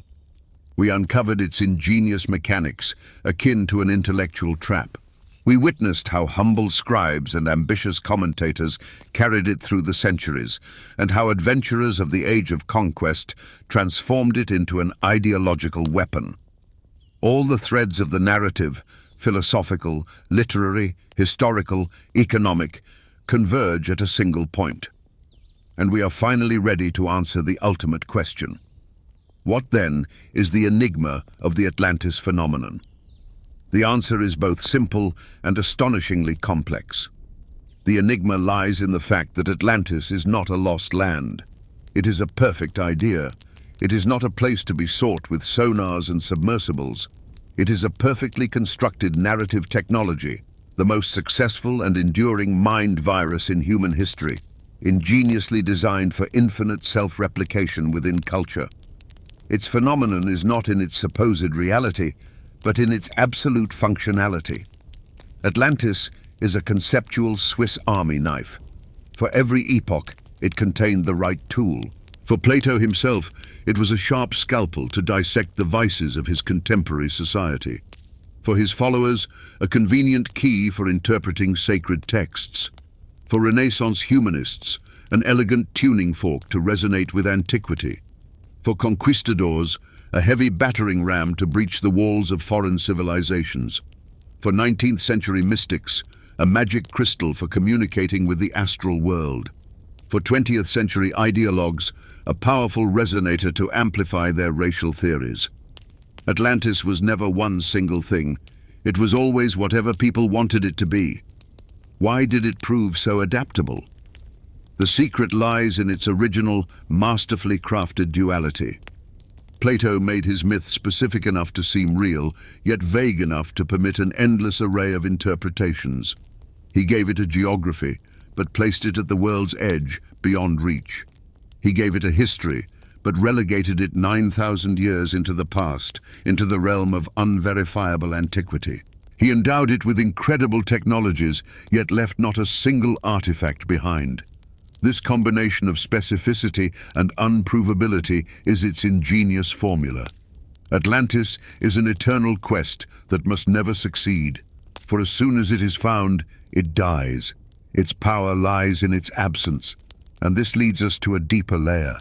We uncovered its ingenious mechanics, akin to an intellectual trap. We witnessed how humble scribes and ambitious commentators carried it through the centuries, and how adventurers of the age of conquest transformed it into an ideological weapon. All the threads of the narrative, philosophical, literary, historical, economic, converge at a single point. And we are finally ready to answer the ultimate question. What then is the enigma of the Atlantis phenomenon? The answer is both simple and astonishingly complex. The enigma lies in the fact that Atlantis is not a lost land. It is a perfect idea. It is not a place to be sought with sonars and submersibles. It is a perfectly constructed narrative technology, the most successful and enduring mind virus in human history, ingeniously designed for infinite self-replication within culture. Its phenomenon is not in its supposed reality, but in its absolute functionality. Atlantis is a conceptual Swiss Army knife. For every epoch, it contained the right tool. For Plato himself, it was a sharp scalpel to dissect the vices of his contemporary society. For his followers, a convenient key for interpreting sacred texts. For Renaissance humanists, an elegant tuning fork to resonate with antiquity. For conquistadors, a heavy battering ram to breach the walls of foreign civilizations. For 19th century mystics, a magic crystal for communicating with the astral world. For 20th century ideologues, a powerful resonator to amplify their racial theories. Atlantis was never one single thing. It was always whatever people wanted it to be. Why did it prove so adaptable? The secret lies in its original, masterfully crafted duality. Plato made his myth specific enough to seem real, yet vague enough to permit an endless array of interpretations. He gave it a geography, but placed it at the world's edge, beyond reach. He gave it a history, but relegated it 9,000 years into the past, into the realm of unverifiable antiquity. He endowed it with incredible technologies, yet left not a single artifact behind. This combination of specificity and unprovability is its ingenious formula. Atlantis is an eternal quest that must never succeed, for as soon as it is found, it dies. Its power lies in its absence, and this leads us to a deeper layer.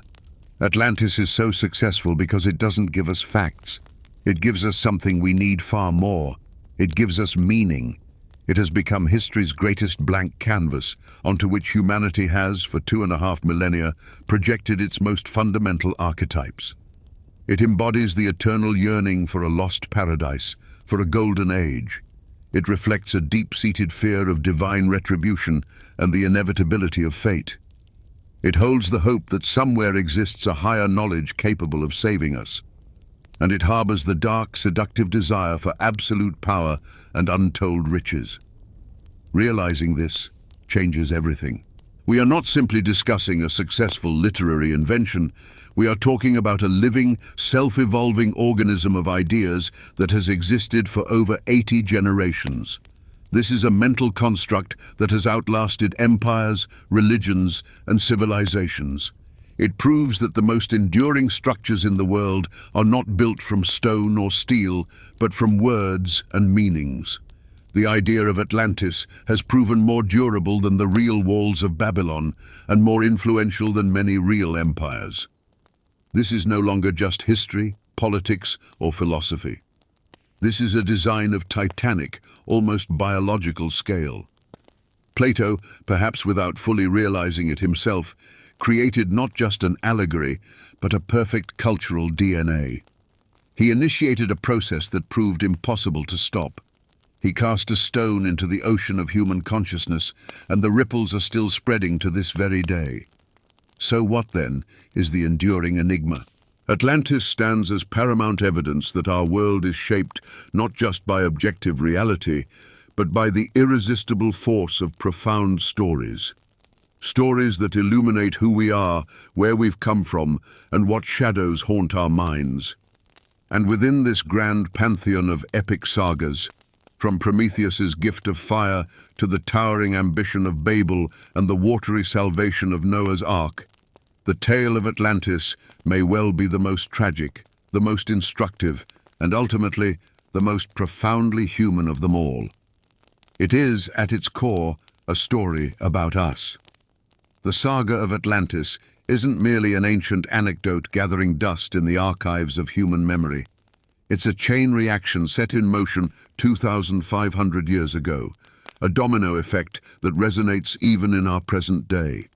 Atlantis is so successful because it doesn't give us facts. It gives us something we need far more. It gives us meaning. It has become history's greatest blank canvas, onto which humanity has, for 2.5 millennia, projected its most fundamental archetypes. It embodies the eternal yearning for a lost paradise, for a golden age. It reflects a deep-seated fear of divine retribution and the inevitability of fate. It holds the hope that somewhere exists a higher knowledge capable of saving us. And it harbors the dark, seductive desire for absolute power and untold riches. Realizing this changes everything. We are not simply discussing a successful literary invention. We are talking about a living, self-evolving organism of ideas that has existed for over 80 generations. This is a mental construct that has outlasted empires, religions, and civilizations. It proves that the most enduring structures in the world are not built from stone or steel, but from words and meanings. The idea of Atlantis has proven more durable than the real walls of Babylon and more influential than many real empires. This is no longer just history, politics, or philosophy. This is a design of titanic, almost biological scale. Plato, perhaps without fully realizing it himself, created not just an allegory, but a perfect cultural DNA. He initiated a process that proved impossible to stop. He cast a stone into the ocean of human consciousness, and the ripples are still spreading to this very day. So what, then, is the enduring enigma? Atlantis stands as paramount evidence that our world is shaped not just by objective reality, but by the irresistible force of profound stories. Stories that illuminate who we are, where we've come from, and what shadows haunt our minds. And within this grand pantheon of epic sagas, from Prometheus's gift of fire to the towering ambition of Babel and the watery salvation of Noah's Ark, the tale of Atlantis may well be the most tragic, the most instructive, and ultimately the most profoundly human of them all. It is, at its core, a story about us. The saga of Atlantis isn't merely an ancient anecdote gathering dust in the archives of human memory. It's a chain reaction set in motion 2,500 years ago, a domino effect that resonates even in our present day.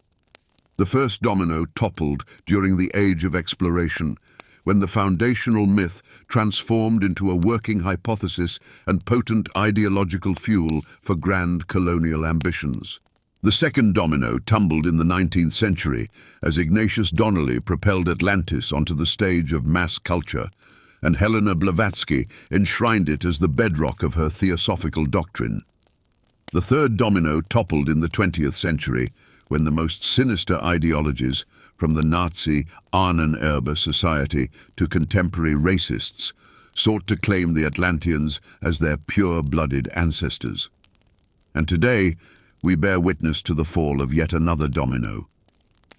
The first domino toppled during the Age of Exploration, when the foundational myth transformed into a working hypothesis and potent ideological fuel for grand colonial ambitions. The second domino tumbled in the 19th century as Ignatius Donnelly propelled Atlantis onto the stage of mass culture, and Helena Blavatsky enshrined it as the bedrock of her theosophical doctrine. The third domino toppled in the 20th century when the most sinister ideologies, from the Nazi Ahnenerbe society to contemporary racists, sought to claim the Atlanteans as their pure-blooded ancestors. And today, we bear witness to the fall of yet another domino.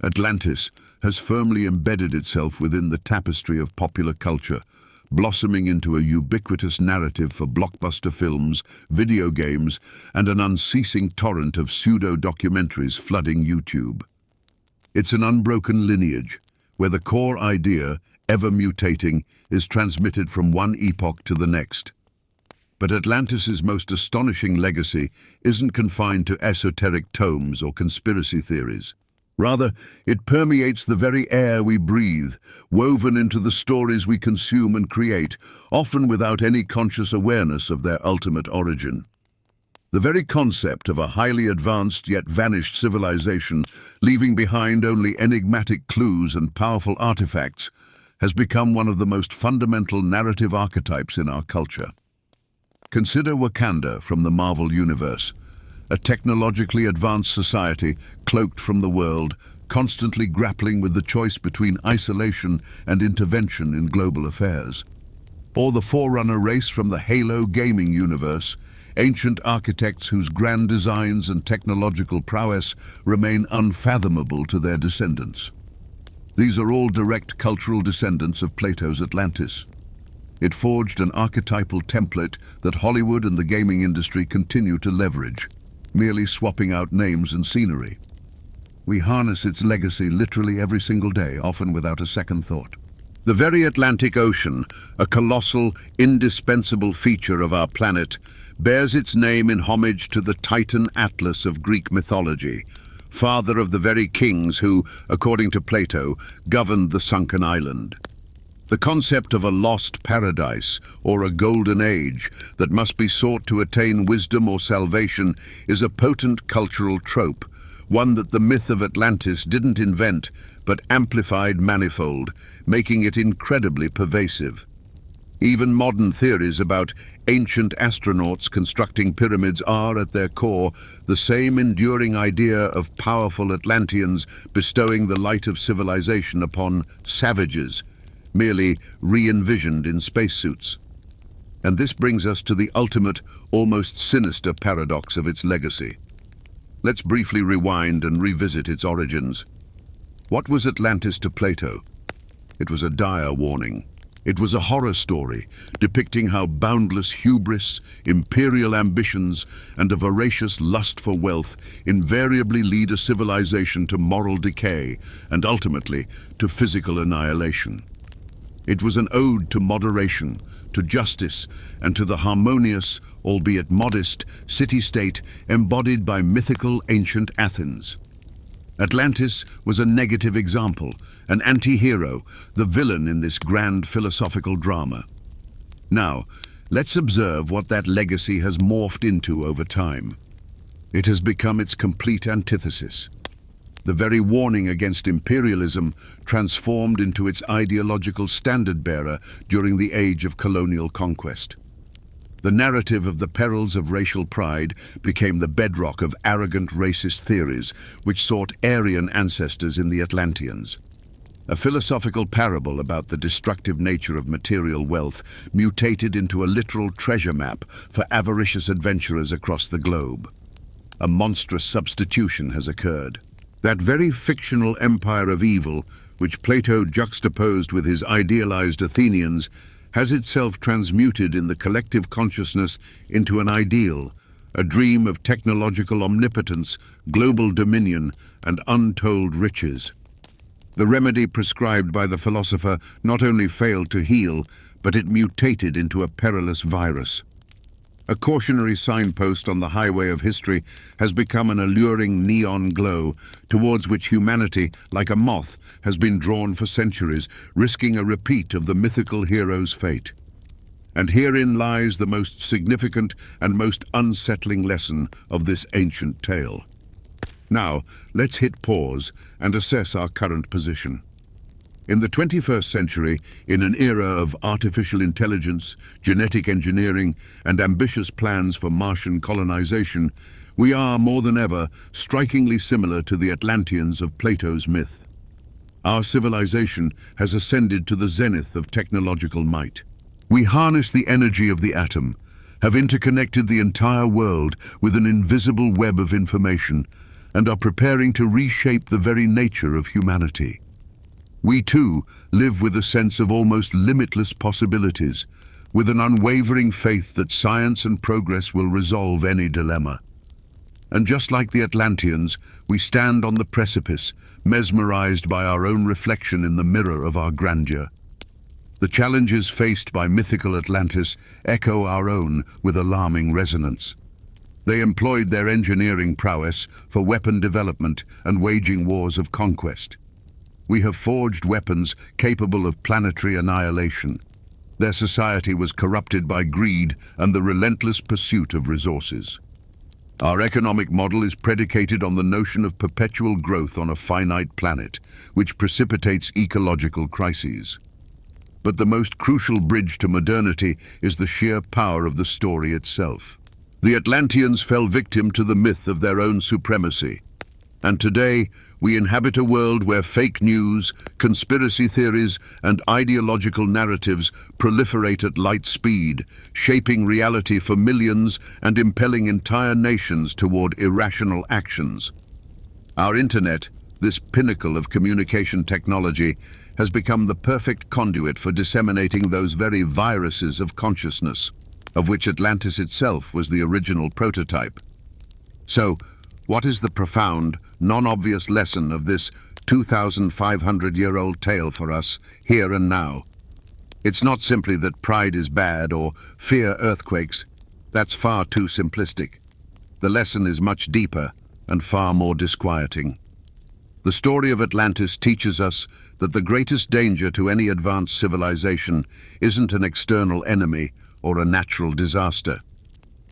Atlantis has firmly embedded itself within the tapestry of popular culture, blossoming into a ubiquitous narrative for blockbuster films, video games, and an unceasing torrent of pseudo-documentaries flooding YouTube. It's an unbroken lineage, where the core idea, ever mutating, is transmitted from one epoch to the next. But Atlantis's most astonishing legacy isn't confined to esoteric tomes or conspiracy theories. Rather, it permeates the very air we breathe, woven into the stories we consume and create, often without any conscious awareness of their ultimate origin. The very concept of a highly advanced yet vanished civilization, leaving behind only enigmatic clues and powerful artifacts, has become one of the most fundamental narrative archetypes in our culture. Consider Wakanda from the Marvel Universe, a technologically advanced society cloaked from the world, constantly grappling with the choice between isolation and intervention in global affairs. Or the Forerunner race from the Halo gaming universe, ancient architects whose grand designs and technological prowess remain unfathomable to their descendants. These are all direct cultural descendants of Plato's Atlantis. It forged an archetypal template that Hollywood and the gaming industry continue to leverage, merely swapping out names and scenery. We harness its legacy literally every single day, often without a second thought. The very Atlantic Ocean, a colossal, indispensable feature of our planet, bears its name in homage to the Titan Atlas of Greek mythology, father of the very kings who, according to Plato, governed the sunken island. The concept of a lost paradise or a golden age that must be sought to attain wisdom or salvation is a potent cultural trope, one that the myth of Atlantis didn't invent but amplified manifold, making it incredibly pervasive. Even modern theories about ancient astronauts constructing pyramids are, at their core, the same enduring idea of powerful Atlanteans bestowing the light of civilization upon savages, merely re-envisioned in spacesuits. And this brings us to the ultimate, almost sinister paradox of its legacy. Let's briefly rewind and revisit its origins. What was Atlantis to Plato? It was a dire warning. It was a horror story depicting how boundless hubris, imperial ambitions, and a voracious lust for wealth invariably lead a civilization to moral decay and ultimately to physical annihilation. It was an ode to moderation, to justice, and to the harmonious, albeit modest, city-state embodied by mythical ancient Athens. Atlantis was a negative example, an anti-hero, the villain in this grand philosophical drama. Now, let's observe what that legacy has morphed into over time. It has become its complete antithesis. The very warning against imperialism transformed into its ideological standard-bearer during the age of colonial conquest. The narrative of the perils of racial pride became the bedrock of arrogant racist theories which sought Aryan ancestors in the Atlanteans. A philosophical parable about the destructive nature of material wealth mutated into a literal treasure map for avaricious adventurers across the globe. A monstrous substitution has occurred. That very fictional empire of evil, which Plato juxtaposed with his idealized Athenians, has itself transmuted in the collective consciousness into an ideal, a dream of technological omnipotence, global dominion, and untold riches. The remedy prescribed by the philosopher not only failed to heal, but it mutated into a perilous virus. A cautionary signpost on the highway of history has become an alluring neon glow towards which humanity, like a moth, has been drawn for centuries, risking a repeat of the mythical hero's fate. And herein lies the most significant and most unsettling lesson of this ancient tale. Now, let's hit pause and assess our current position. In the 21st century, in an era of artificial intelligence, genetic engineering, and ambitious plans for Martian colonization, we are, more than ever, strikingly similar to the Atlanteans of Plato's myth. Our civilization has ascended to the zenith of technological might. We harness the energy of the atom, have interconnected the entire world with an invisible web of information, and are preparing to reshape the very nature of humanity. We too live with a sense of almost limitless possibilities, with an unwavering faith that science and progress will resolve any dilemma. And just like the Atlanteans, we stand on the precipice, mesmerized by our own reflection in the mirror of our grandeur. The challenges faced by mythical Atlantis echo our own with alarming resonance. They employed their engineering prowess for weapon development and waging wars of conquest. We have forged weapons capable of planetary annihilation. Their society was corrupted by greed and the relentless pursuit of resources. Our economic model is predicated on the notion of perpetual growth on a finite planet, which precipitates ecological crises. But the most crucial bridge to modernity is the sheer power of the story itself. The Atlanteans fell victim to the myth of their own supremacy. And today, we inhabit a world where fake news, conspiracy theories, and ideological narratives proliferate at light speed, shaping reality for millions and impelling entire nations toward irrational actions. Our internet, this pinnacle of communication technology, has become the perfect conduit for disseminating those very viruses of consciousness, of which Atlantis itself was the original prototype. So, what is the profound, non-obvious lesson of this 2,500-year-old tale for us, here and now? It's not simply that pride is bad or fear earthquakes. That's far too simplistic. The lesson is much deeper and far more disquieting. The story of Atlantis teaches us that the greatest danger to any advanced civilization isn't an external enemy or a natural disaster.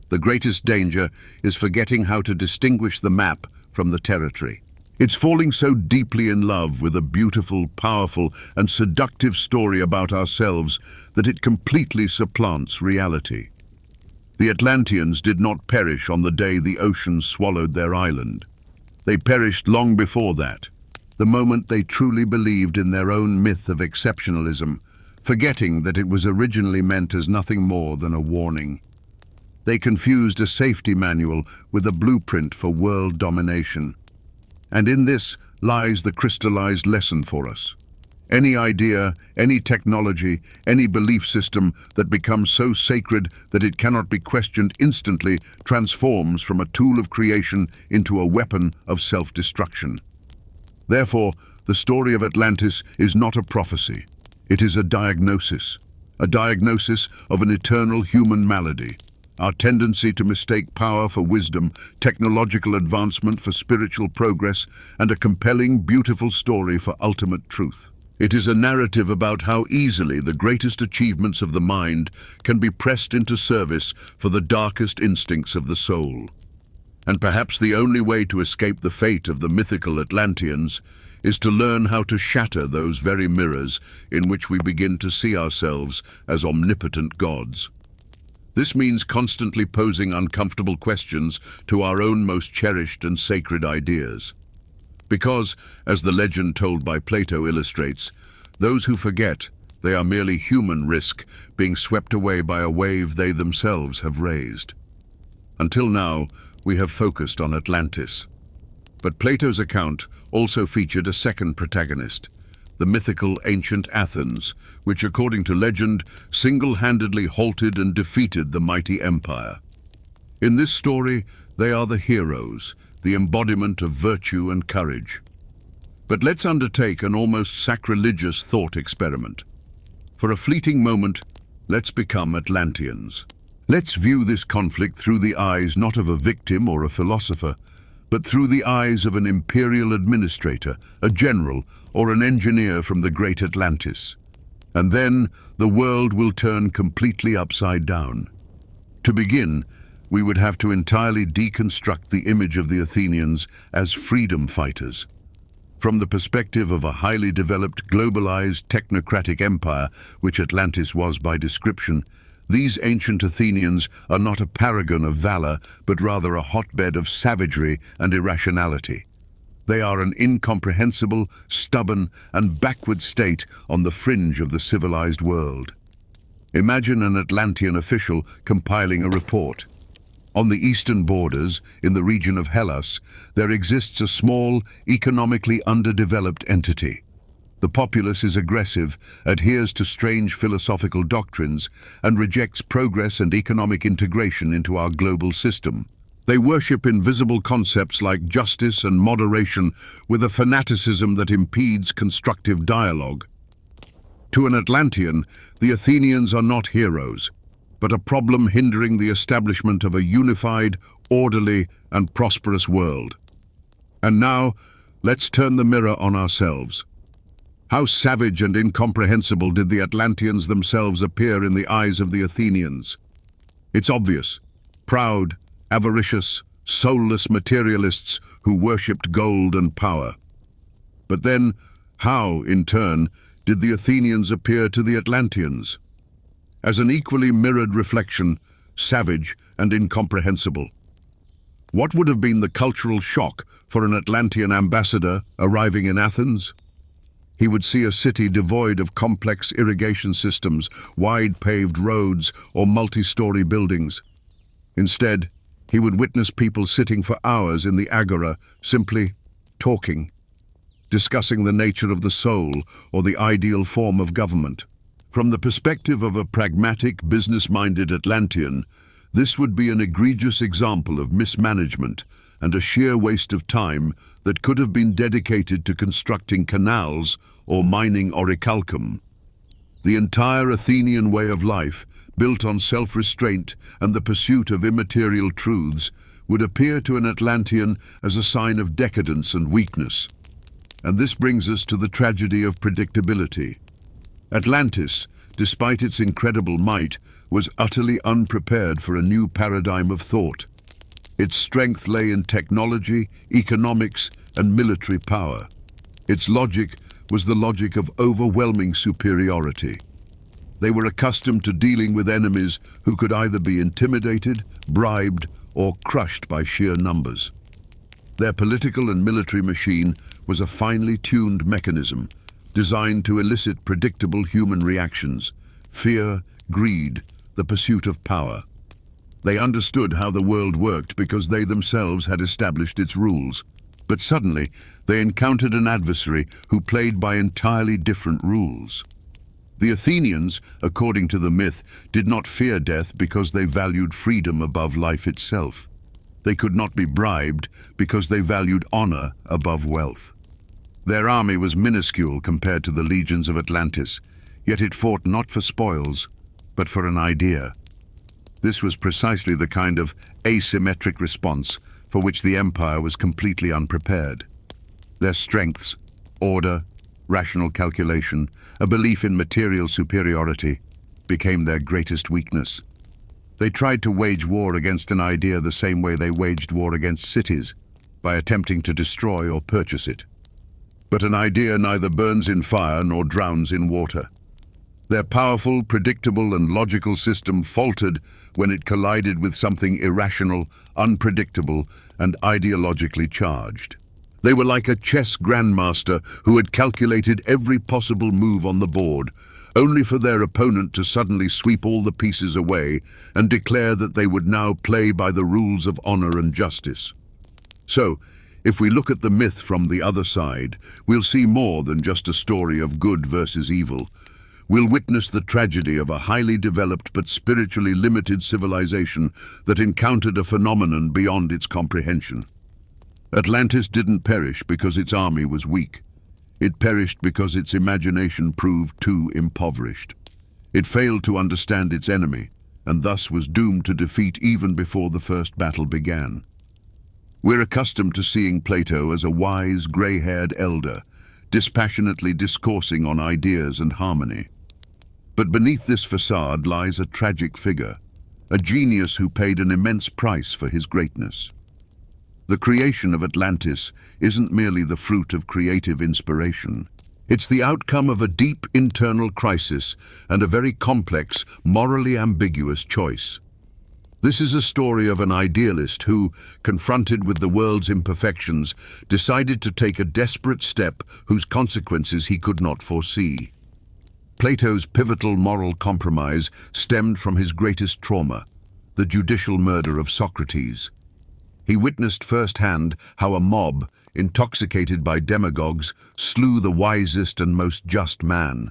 The greatest danger is forgetting how to distinguish the map from the territory. It's falling so deeply in love with a beautiful, powerful, and seductive story about ourselves that it completely supplants reality. The Atlanteans did not perish on the day the ocean swallowed their island. They perished long before that, the moment they truly believed in their own myth of exceptionalism, forgetting that it was originally meant as nothing more than a warning. They confused a safety manual with a blueprint for world domination. And in this lies the crystallized lesson for us. Any idea, any technology, any belief system that becomes so sacred that it cannot be questioned instantly transforms from a tool of creation into a weapon of self-destruction. Therefore, the story of Atlantis is not a prophecy. It is a diagnosis of an eternal human malady. Our tendency to mistake power for wisdom, technological advancement for spiritual progress, and a compelling, beautiful story for ultimate truth. It is a narrative about how easily the greatest achievements of the mind can be pressed into service for the darkest instincts of the soul. And perhaps the only way to escape the fate of the mythical Atlanteans is to learn how to shatter those very mirrors in which we begin to see ourselves as omnipotent gods. This means constantly posing uncomfortable questions to our own most cherished and sacred ideas. Because, as the legend told by Plato illustrates, those who forget they are merely human risk being swept away by a wave they themselves have raised. Until now, we have focused on Atlantis. But Plato's account also featured a second protagonist, the mythical ancient Athens, which, according to legend, single-handedly halted and defeated the mighty empire. In this story, they are the heroes, the embodiment of virtue and courage. But let's undertake an almost sacrilegious thought experiment. For a fleeting moment, let's become Atlanteans. Let's view this conflict through the eyes not of a victim or a philosopher, but through the eyes of an imperial administrator, a general, or an engineer from the great Atlantis. And then the world will turn completely upside down. To begin, we would have to entirely deconstruct the image of the Athenians as freedom fighters. From the perspective of a highly developed, globalized, technocratic empire, which Atlantis was by description, these ancient Athenians are not a paragon of valor, but rather a hotbed of savagery and irrationality. They are an incomprehensible, stubborn, and backward state on the fringe of the civilized world. Imagine an Atlantean official compiling a report. On the eastern borders, in the region of Hellas, there exists a small, economically underdeveloped entity. The populace is aggressive, adheres to strange philosophical doctrines, and rejects progress and economic integration into our global system. They worship invisible concepts like justice and moderation with a fanaticism that impedes constructive dialogue. To an Atlantean, the Athenians are not heroes, but a problem hindering the establishment of a unified, orderly, and prosperous world. And now, let's turn the mirror on ourselves. How savage and incomprehensible did the Atlanteans themselves appear in the eyes of the Athenians? It's obvious. Proud, avaricious, soulless materialists who worshipped gold and power. But then, how, in turn, did the Athenians appear to the Atlanteans? As an equally mirrored reflection, savage and incomprehensible. What would have been the cultural shock for an Atlantean ambassador arriving in Athens? He would see a city devoid of complex irrigation systems, wide paved roads, or multi-story buildings. Instead, he would witness people sitting for hours in the agora, simply talking, discussing the nature of the soul or the ideal form of government. From the perspective of a pragmatic, business-minded Atlantean, this would be an egregious example of mismanagement and a sheer waste of time that could have been dedicated to constructing canals or mining orichalcum. The entire Athenian way of life, built on self-restraint and the pursuit of immaterial truths, would appear to an Atlantean as a sign of decadence and weakness. And this brings us to the tragedy of predictability. Atlantis, despite its incredible might, was utterly unprepared for a new paradigm of thought. Its strength lay in technology, economics, and military power. Its logic was the logic of overwhelming superiority. They were accustomed to dealing with enemies who could either be intimidated, bribed, or crushed by sheer numbers. Their political and military machine was a finely tuned mechanism, designed to elicit predictable human reactions: fear, greed, the pursuit of power. They understood how the world worked because they themselves had established its rules. But suddenly, they encountered an adversary who played by entirely different rules. The Athenians, according to the myth, did not fear death because they valued freedom above life itself. They could not be bribed because they valued honor above wealth. Their army was minuscule compared to the legions of Atlantis, yet it fought not for spoils, but for an idea. This was precisely the kind of asymmetric response for which the empire was completely unprepared. Their strengths, order, rational calculation, a belief in material superiority, became their greatest weakness. They tried to wage war against an idea the same way they waged war against cities, by attempting to destroy or purchase it. But an idea neither burns in fire nor drowns in water. Their powerful, predictable, and logical system faltered when it collided with something irrational, unpredictable, and ideologically charged. They were like a chess grandmaster who had calculated every possible move on the board, only for their opponent to suddenly sweep all the pieces away and declare that they would now play by the rules of honor and justice. So, if we look at the myth from the other side, we'll see more than just a story of good versus evil. we'll witness the tragedy of a highly developed but spiritually limited civilization that encountered a phenomenon beyond its comprehension. Atlantis didn't perish because its army was weak. It perished because its imagination proved too impoverished. It failed to understand its enemy, and thus was doomed to defeat even before the first battle began. We're accustomed to seeing Plato as a wise, grey-haired elder, dispassionately discoursing on ideas and harmony. But beneath this facade lies a tragic figure, a genius who paid an immense price for his greatness. The creation of Atlantis isn't merely the fruit of creative inspiration. It's the outcome of a deep internal crisis and a very complex, morally ambiguous choice. This is a story of an idealist who, confronted with the world's imperfections, decided to take a desperate step whose consequences he could not foresee. Plato's pivotal moral compromise stemmed from his greatest trauma, the judicial murder of Socrates. He witnessed firsthand how a mob, intoxicated by demagogues, slew the wisest and most just man.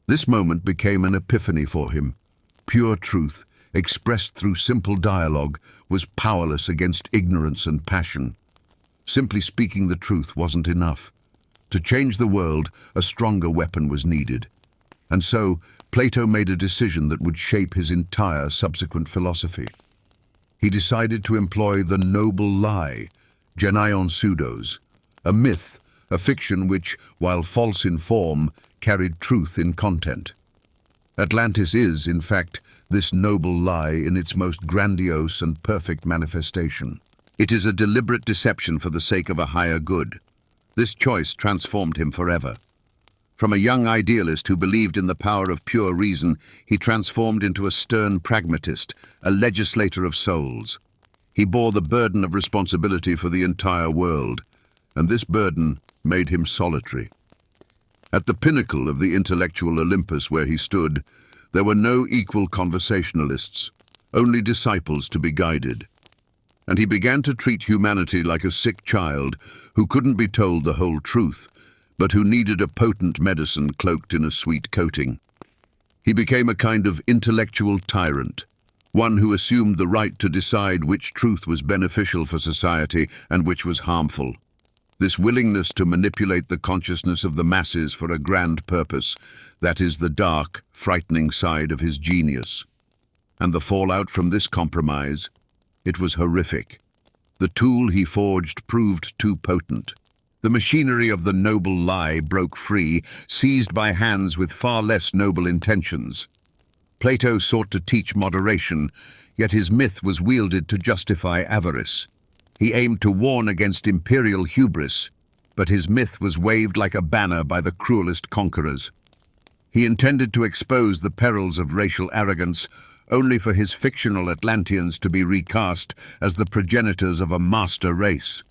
This moment became an epiphany for him. Pure truth, expressed through simple dialogue, was powerless against ignorance and passion. Simply speaking the truth wasn't enough. To change the world, a stronger weapon was needed. And so, Plato made a decision that would shape his entire subsequent philosophy. He decided to employ the noble lie, genaion pseudos, a myth, a fiction which, while false in form, carried truth in content. Atlantis is, in fact, this noble lie in its most grandiose and perfect manifestation. It is a deliberate deception for the sake of a higher good. This choice transformed him forever. From a young idealist who believed in the power of pure reason, he transformed into a stern pragmatist, a legislator of souls. He bore the burden of responsibility for the entire world, and this burden made him solitary. At the pinnacle of the intellectual Olympus where he stood, there were no equal conversationalists, only disciples to be guided. And he began to treat humanity like a sick child who couldn't be told the whole truth, but who needed a potent medicine cloaked in a sweet coating. He became a kind of intellectual tyrant, one who assumed the right to decide which truth was beneficial for society and which was harmful. This willingness to manipulate the consciousness of the masses for a grand purpose, that is the dark, frightening side of his genius. And the fallout from this compromise? It was horrific. The tool he forged proved too potent. The machinery of the noble lie broke free, seized by hands with far less noble intentions. Plato sought to teach moderation, yet his myth was wielded to justify avarice. He aimed to warn against imperial hubris, but his myth was waved like a banner by the cruelest conquerors. He intended to expose the perils of racial arrogance, only for his fictional Atlanteans to be recast as the progenitors of a master race.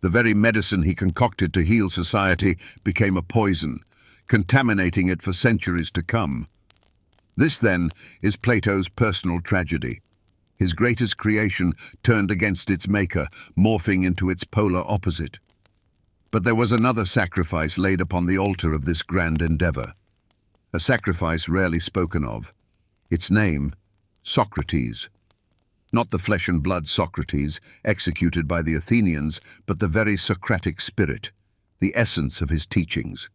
The very medicine he concocted to heal society became a poison, contaminating it for centuries to come. This, then, is Plato's personal tragedy. His greatest creation turned against its maker, morphing into its polar opposite. But there was another sacrifice laid upon the altar of this grand endeavor. A sacrifice rarely spoken of. Its name, Socrates. Not the flesh and blood Socrates, executed by the Athenians, but the very Socratic spirit, the essence of his teachings.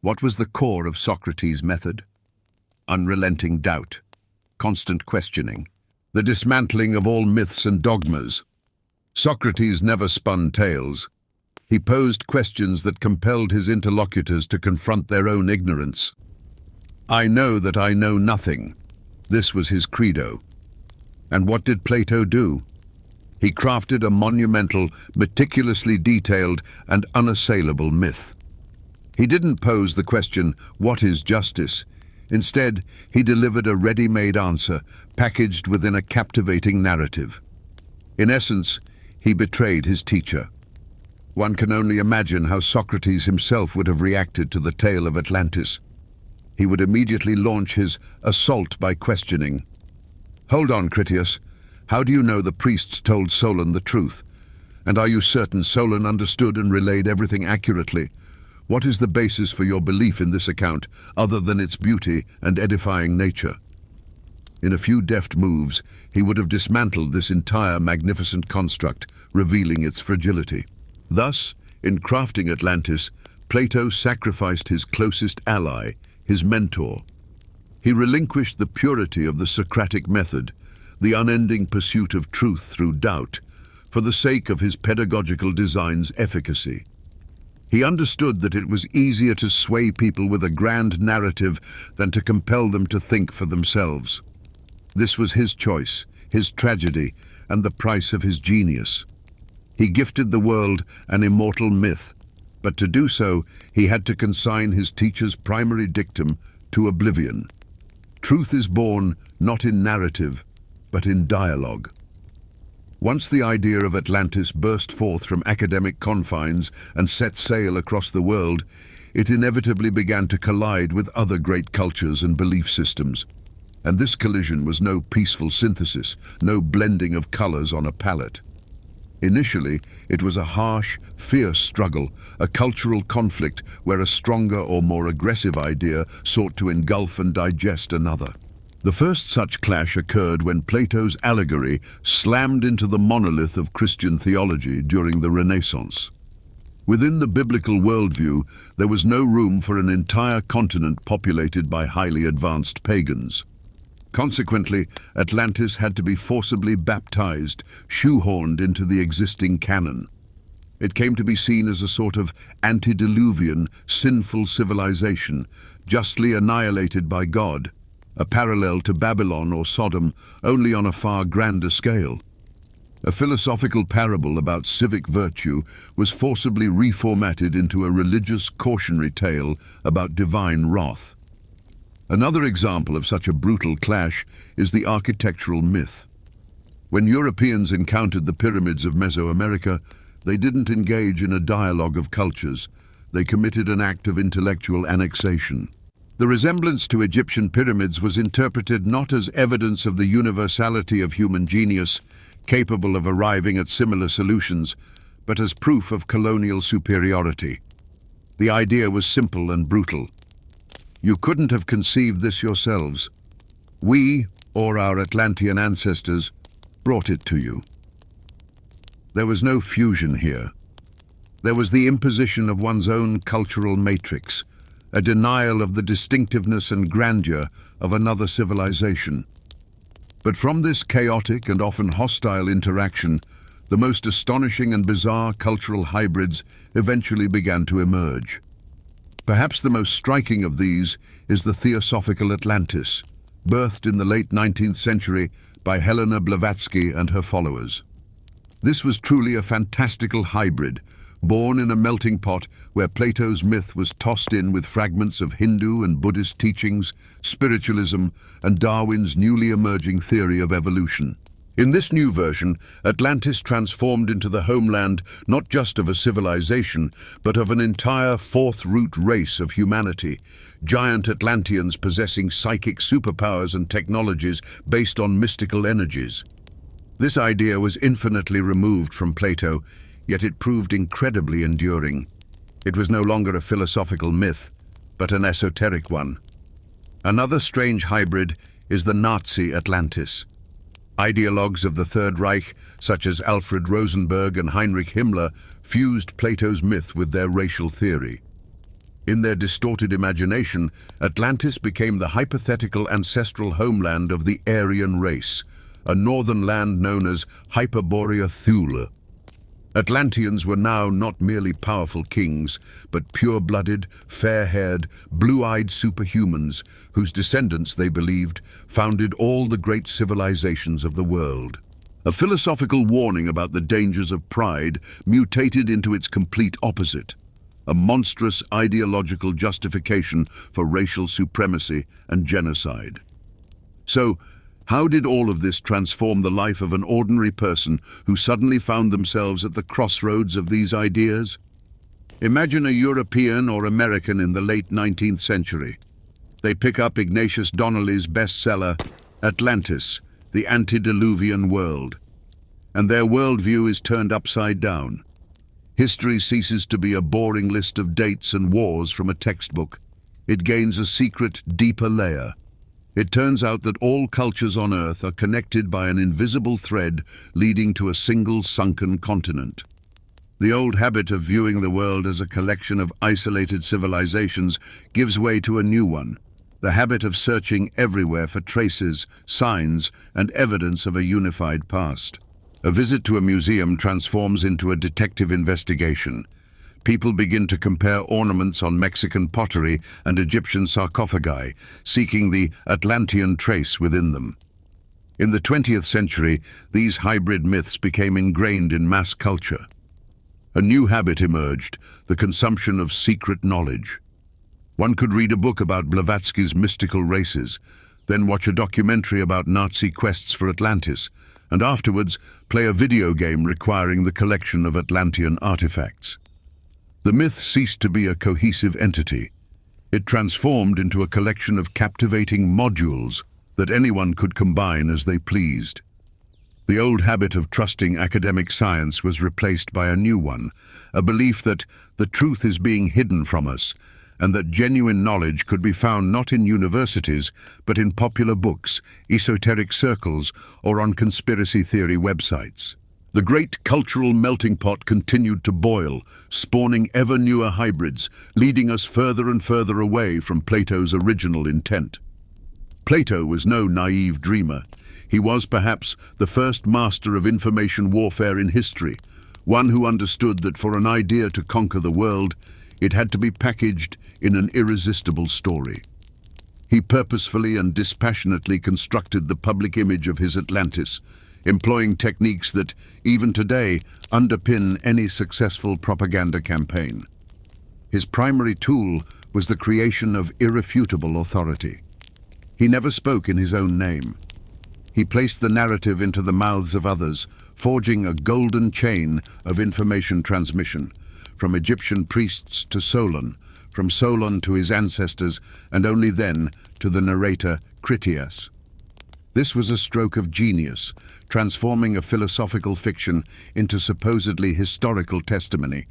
What was the core of Socrates' method? Unrelenting doubt, constant questioning, the dismantling of all myths and dogmas. Socrates never spun tales. He posed questions that compelled his interlocutors to confront their own ignorance. I know that I know nothing. This was his credo. And what did Plato do? He crafted a monumental, meticulously detailed, and unassailable myth. He didn't pose the question, what is justice? Instead, he delivered a ready-made answer, packaged within a captivating narrative. In essence, he betrayed his teacher. One can only imagine how Socrates himself would have reacted to the tale of Atlantis. He would immediately launch his assault by questioning. Hold on, Critias. How do you know the priests told Solon the truth? And are you certain Solon understood and relayed everything accurately? What is the basis for your belief in this account, other than its beauty and edifying nature? In a few deft moves, he would have dismantled this entire magnificent construct, revealing its fragility. Thus, in crafting Atlantis, Plato sacrificed his closest ally, his mentor. He relinquished the purity of the Socratic method, the unending pursuit of truth through doubt, for the sake of his pedagogical design's efficacy. He understood that it was easier to sway people with a grand narrative than to compel them to think for themselves. This was his choice, his tragedy, and the price of his genius. He gifted the world an immortal myth, but to do so, he had to consign his teacher's primary dictum to oblivion. Truth is born not in narrative, but in dialogue. Once the idea of Atlantis burst forth from academic confines and set sail across the world, it inevitably began to collide with other great cultures and belief systems. And this collision was no peaceful synthesis, no blending of colors on a palette. Initially, it was a harsh, fierce struggle, a cultural conflict where a stronger or more aggressive idea sought to engulf and digest another. The first such clash occurred when Plato's allegory slammed into the monolith of Christian theology during the Renaissance. Within the biblical worldview, there was no room for an entire continent populated by highly advanced pagans. Consequently, Atlantis had to be forcibly baptized, shoehorned into the existing canon. It came to be seen as a sort of antediluvian, sinful civilization, justly annihilated by God, a parallel to Babylon or Sodom, only on a far grander scale. A philosophical parable about civic virtue was forcibly reformatted into a religious cautionary tale about divine wrath. Another example of such a brutal clash is the architectural myth. When Europeans encountered the pyramids of Mesoamerica, they didn't engage in a dialogue of cultures. They committed an act of intellectual annexation. The resemblance to Egyptian pyramids was interpreted not as evidence of the universality of human genius, capable of arriving at similar solutions, but as proof of colonial superiority. The idea was simple and brutal. You couldn't have conceived this yourselves. We, or our Atlantean ancestors, brought it to you. There was no fusion here. There was the imposition of one's own cultural matrix, a denial of the distinctiveness and grandeur of another civilization. But from this chaotic and often hostile interaction, the most astonishing and bizarre cultural hybrids eventually began to emerge. Perhaps the most striking of these is the Theosophical Atlantis, birthed in the late 19th century by Helena Blavatsky and her followers. This was truly a fantastical hybrid, born in a melting pot where Plato's myth was tossed in with fragments of Hindu and Buddhist teachings, spiritualism, and Darwin's newly emerging theory of evolution. In this new version, Atlantis transformed into the homeland not just of a civilization, but of an entire fourth-root race of humanity, giant Atlanteans possessing psychic superpowers and technologies based on mystical energies. This idea was infinitely removed from Plato, yet it proved incredibly enduring. It was no longer a philosophical myth, but an esoteric one. Another strange hybrid is the Nazi Atlantis. Ideologues of the Third Reich, such as Alfred Rosenberg and Heinrich Himmler, fused Plato's myth with their racial theory. In their distorted imagination, Atlantis became the hypothetical ancestral homeland of the Aryan race, a northern land known as Hyperborea Thule. Atlanteans were now not merely powerful kings, but pure-blooded, fair-haired, blue-eyed superhumans whose descendants, they believed, founded all the great civilizations of the world. A philosophical warning about the dangers of pride mutated into its complete opposite, a monstrous ideological justification for racial supremacy and genocide. So, how did all of this transform the life of an ordinary person who suddenly found themselves at the crossroads of these ideas? Imagine a European or American in the late 19th century. They pick up Ignatius Donnelly's bestseller, Atlantis, the Antediluvian World, and their worldview is turned upside down. History ceases to be a boring list of dates and wars from a textbook. It gains a secret, deeper layer. It turns out that all cultures on Earth are connected by an invisible thread leading to a single sunken continent. The old habit of viewing the world as a collection of isolated civilizations gives way to a new one, the habit of searching everywhere for traces, signs, and evidence of a unified past. A visit to a museum transforms into a detective investigation. People begin to compare ornaments on Mexican pottery and Egyptian sarcophagi, seeking the Atlantean trace within them. In the 20th century, these hybrid myths became ingrained in mass culture. A new habit emerged, the consumption of secret knowledge. One could read a book about Blavatsky's mystical races, then watch a documentary about Nazi quests for Atlantis, and afterwards play a video game requiring the collection of Atlantean artifacts. The myth ceased to be a cohesive entity. It transformed into a collection of captivating modules that anyone could combine as they pleased. The old habit of trusting academic science was replaced by a new one, a belief that the truth is being hidden from us, and that genuine knowledge could be found not in universities, but in popular books, esoteric circles, or on conspiracy theory websites. The great cultural melting pot continued to boil, spawning ever newer hybrids, leading us further and further away from Plato's original intent. Plato was no naive dreamer. He was perhaps the first master of information warfare in history, one who understood that for an idea to conquer the world, it had to be packaged in an irresistible story. He purposefully and dispassionately constructed the public image of his Atlantis, employing techniques that, even today, underpin any successful propaganda campaign. His primary tool was the creation of irrefutable authority. He never spoke in his own name. He placed the narrative into the mouths of others, forging a golden chain of information transmission, from Egyptian priests to Solon, from Solon to his ancestors, and only then to the narrator Critias. This was a stroke of genius, transforming a philosophical fiction into supposedly historical testimony,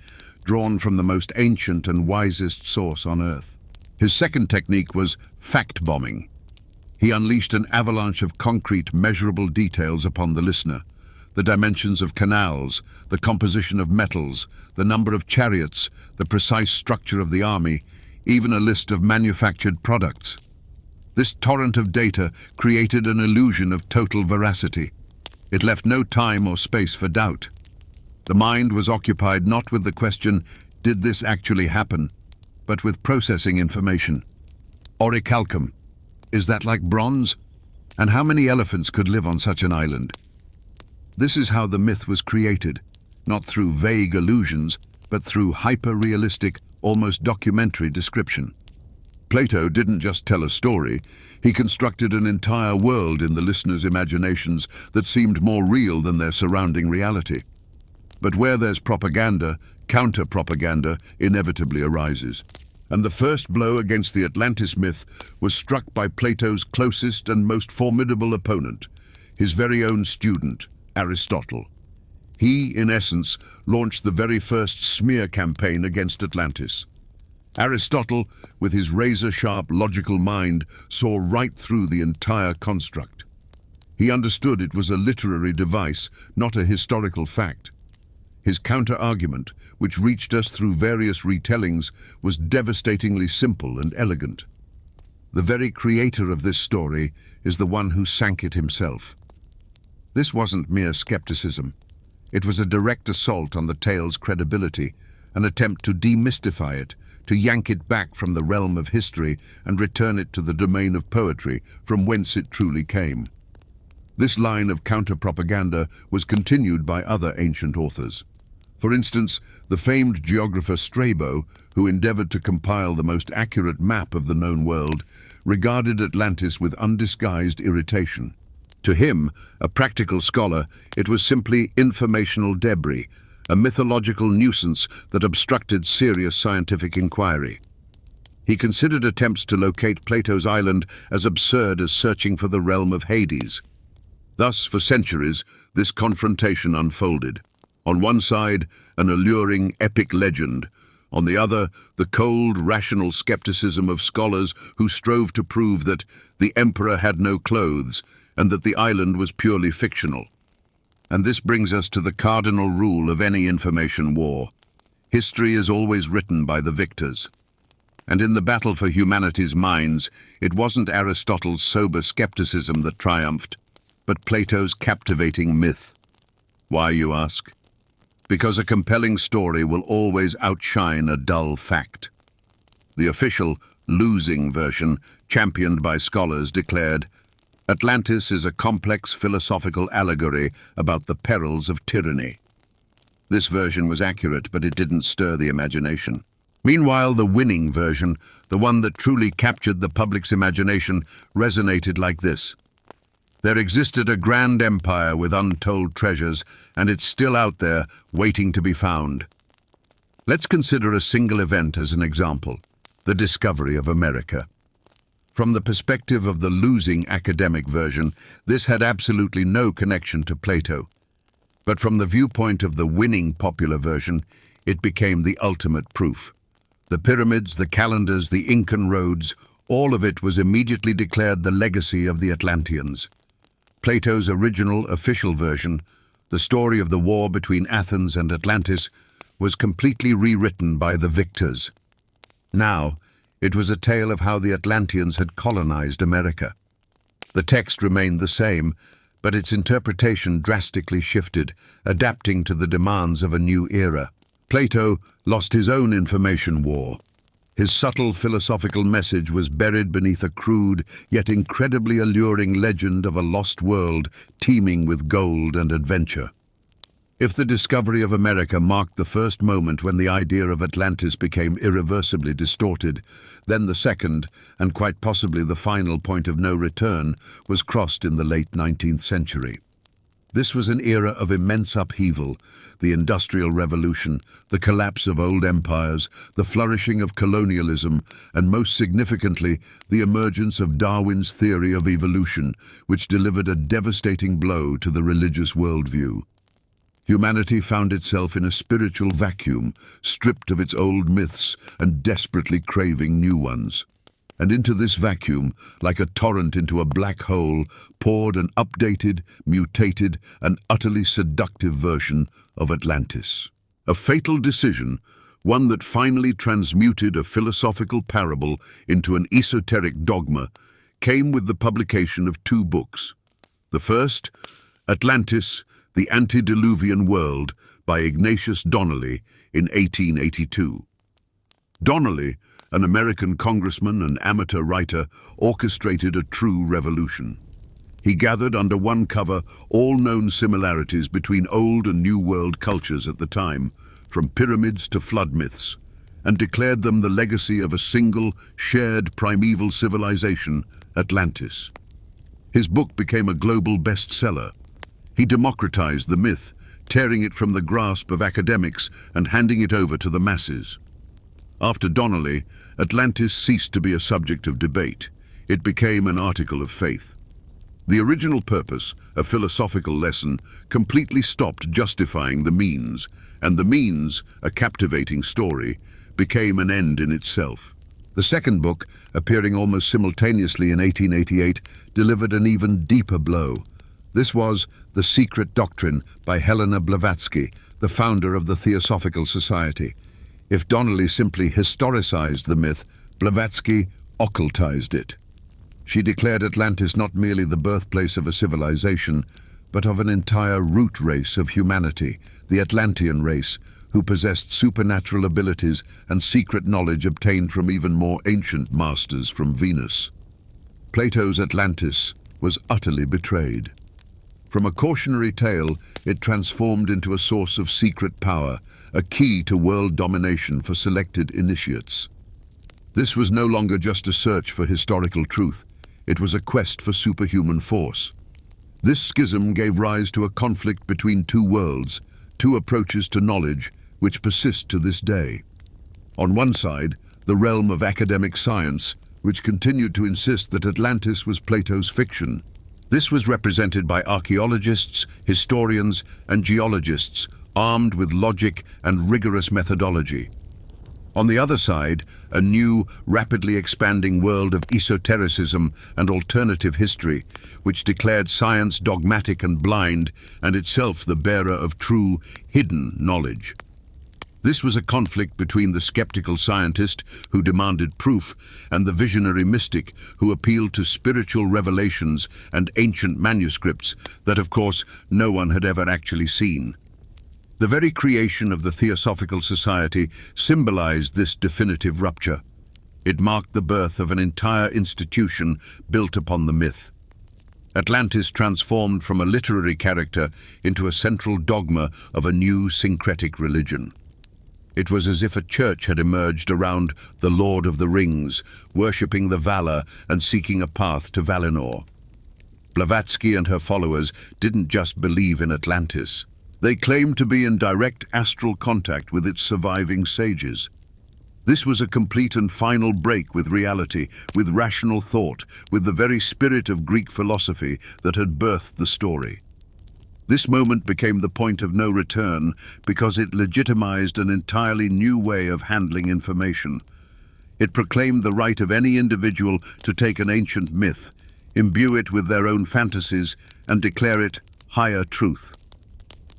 drawn from the most ancient and wisest source on Earth. His second technique was fact-bombing. He unleashed an avalanche of concrete, measurable details upon the listener. The dimensions of canals, the composition of metals, the number of chariots, the precise structure of the army, even a list of manufactured products. This torrent of data created an illusion of total veracity. It left no time or space for doubt. The mind was occupied not with the question, did this actually happen, but with processing information. Orichalcum, is that like bronze? And how many elephants could live on such an island? This is how the myth was created, not through vague allusions, but through hyper-realistic, almost documentary description. Plato didn't just tell a story, he constructed an entire world in the listeners' imaginations that seemed more real than their surrounding reality. But where there's propaganda, counter-propaganda inevitably arises. And the first blow against the Atlantis myth was struck by Plato's closest and most formidable opponent, his very own student, Aristotle. He, in essence, launched the very first smear campaign against Atlantis. Aristotle, with his razor-sharp logical mind, saw right through the entire construct. He understood it was a literary device, not a historical fact. His counter-argument, which reached us through various retellings, was devastatingly simple and elegant. The very creator of this story is the one who sank it himself. This wasn't mere skepticism. It was a direct assault on the tale's credibility, an attempt to demystify it, to yank it back from the realm of history and return it to the domain of poetry, from whence it truly came. This line of counter-propaganda was continued by other ancient authors. For instance, the famed geographer Strabo, who endeavored to compile the most accurate map of the known world, regarded Atlantis with undisguised irritation. To him, a practical scholar, it was simply informational debris, a mythological nuisance that obstructed serious scientific inquiry. He considered attempts to locate Plato's island as absurd as searching for the realm of Hades. Thus, for centuries, this confrontation unfolded. On one side, an alluring, epic legend. On the other, the cold, rational skepticism of scholars who strove to prove that the emperor had no clothes and that the island was purely fictional. And this brings us to the cardinal rule of any information war. History is always written by the victors. And in the battle for humanity's minds, it wasn't Aristotle's sober skepticism that triumphed, but Plato's captivating myth. Why, you ask? Because a compelling story will always outshine a dull fact. The official, losing version, championed by scholars, declared, Atlantis is a complex philosophical allegory about the perils of tyranny. This version was accurate, but it didn't stir the imagination. Meanwhile, the winning version, the one that truly captured the public's imagination, resonated like this. There existed a grand empire with untold treasures, and it's still out there, waiting to be found. Let's consider a single event as an example, the discovery of America. From the perspective of the losing academic version, this had absolutely no connection to Plato. But from the viewpoint of the winning popular version, it became the ultimate proof. The pyramids, the calendars, the Incan roads, all of it was immediately declared the legacy of the Atlanteans. Plato's original official version, the story of the war between Athens and Atlantis, was completely rewritten by the victors. Now, it was a tale of how the Atlanteans had colonized America. The text remained the same, but its interpretation drastically shifted, adapting to the demands of a new era. Plato lost his own information war. His subtle philosophical message was buried beneath a crude, yet incredibly alluring legend of a lost world teeming with gold and adventure. If the discovery of America marked the first moment when the idea of Atlantis became irreversibly distorted, then the second, and quite possibly the final point of no return, was crossed in the late 19th century. This was an era of immense upheaval, the Industrial Revolution, the collapse of old empires, the flourishing of colonialism, and most significantly, the emergence of Darwin's theory of evolution, which delivered a devastating blow to the religious worldview. Humanity found itself in a spiritual vacuum, stripped of its old myths and desperately craving new ones. And into this vacuum, like a torrent into a black hole, poured an updated, mutated, and utterly seductive version of Atlantis. A fatal decision, one that finally transmuted a philosophical parable into an esoteric dogma, came with the publication of two books. The first, Atlantis, The Antediluvian World, by Ignatius Donnelly in 1882. Donnelly, an American congressman and amateur writer, orchestrated a true revolution. He gathered under one cover all known similarities between old and new world cultures at the time, from pyramids to flood myths, and declared them the legacy of a single, shared primeval civilization, Atlantis. His book became a global bestseller. He democratized the myth, tearing it from the grasp of academics and handing it over to the masses. After Donnelly, Atlantis ceased to be a subject of debate. It became an article of faith. The original purpose, a philosophical lesson, completely stopped justifying the means, and the means, a captivating story, became an end in itself. The second book, appearing almost simultaneously in 1888, delivered an even deeper blow. This was The Secret Doctrine by Helena Blavatsky, the founder of the Theosophical Society. If Donnelly simply historicized the myth, Blavatsky occultized it. She declared Atlantis not merely the birthplace of a civilization, but of an entire root race of humanity, the Atlantean race, who possessed supernatural abilities and secret knowledge obtained from even more ancient masters from Venus. Plato's Atlantis was utterly betrayed. From a cautionary tale, it transformed into a source of secret power, a key to world domination for selected initiates. This was no longer just a search for historical truth, it was a quest for superhuman force. This schism gave rise to a conflict between two worlds, two approaches to knowledge, which persist to this day. On one side, the realm of academic science, which continued to insist that Atlantis was Plato's fiction. This was represented by archaeologists, historians, and geologists, armed with logic and rigorous methodology. On the other side, a new, rapidly expanding world of esotericism and alternative history, which declared science dogmatic and blind, and itself the bearer of true, hidden knowledge. This was a conflict between the skeptical scientist, who demanded proof, and the visionary mystic, who appealed to spiritual revelations and ancient manuscripts that, of course, no one had ever actually seen. The very creation of the Theosophical Society symbolized this definitive rupture. It marked the birth of an entire institution built upon the myth. Atlantis transformed from a literary character into a central dogma of a new syncretic religion. It was as if a church had emerged around the Lord of the Rings, worshipping the valor and seeking a path to Valinor. Blavatsky and her followers didn't just believe in Atlantis. They claimed to be in direct astral contact with its surviving sages. This was a complete and final break with reality, with rational thought, with the very spirit of Greek philosophy that had birthed the story. This moment became the point of no return because it legitimized an entirely new way of handling information. It proclaimed the right of any individual to take an ancient myth, imbue it with their own fantasies, and declare it higher truth.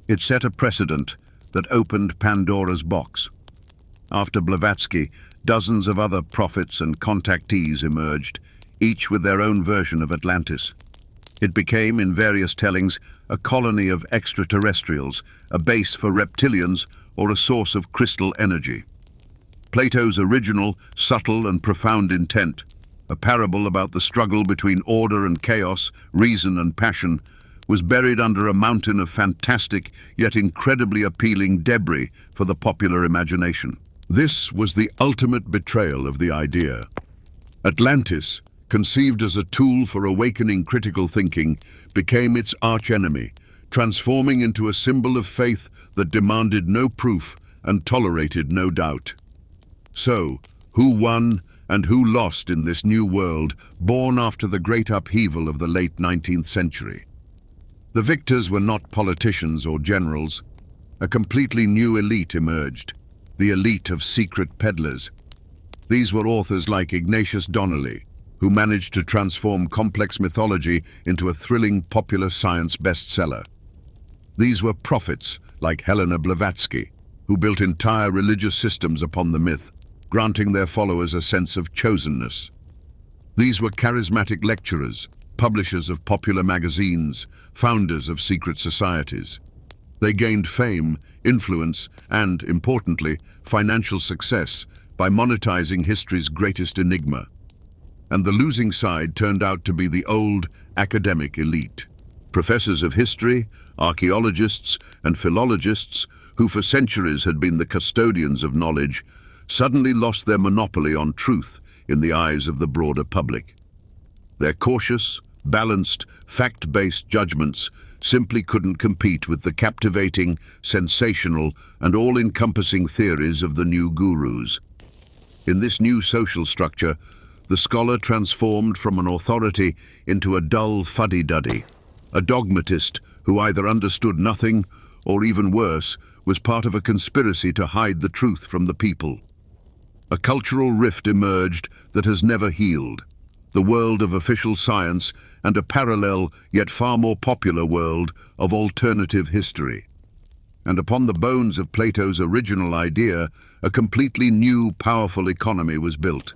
It set a precedent that opened Pandora's box. After Blavatsky, dozens of other prophets and contactees emerged, each with their own version of Atlantis. It became, in various tellings, a colony of extraterrestrials, a base for reptilians, or a source of crystal energy. Plato's original, subtle and profound intent, a parable about the struggle between order and chaos, reason and passion, was buried under a mountain of fantastic yet incredibly appealing debris for the popular imagination. This was the ultimate betrayal of the idea. Atlantis, conceived as a tool for awakening critical thinking, became its archenemy, transforming into a symbol of faith that demanded no proof and tolerated no doubt. So, who won and who lost in this new world, born after the great upheaval of the late 19th century? The victors were not politicians or generals. A completely new elite emerged, the elite of secret peddlers. These were authors like Ignatius Donnelly, who managed to transform complex mythology into a thrilling popular science bestseller. These were prophets like Helena Blavatsky, who built entire religious systems upon the myth, granting their followers a sense of chosenness. These were charismatic lecturers, publishers of popular magazines, founders of secret societies. They gained fame, influence, and, importantly, financial success by monetizing history's greatest enigma. And the losing side turned out to be the old academic elite. Professors of history, archaeologists, and philologists, who for centuries had been the custodians of knowledge, suddenly lost their monopoly on truth in the eyes of the broader public. Their cautious, balanced, fact-based judgments simply couldn't compete with the captivating, sensational, and all-encompassing theories of the new gurus. In this new social structure, the scholar transformed from an authority into a dull fuddy-duddy, a dogmatist who either understood nothing or, even worse, was part of a conspiracy to hide the truth from the people. A cultural rift emerged that has never healed, the world of official science and a parallel yet far more popular world of alternative history. And upon the bones of Plato's original idea, a completely new, powerful economy was built.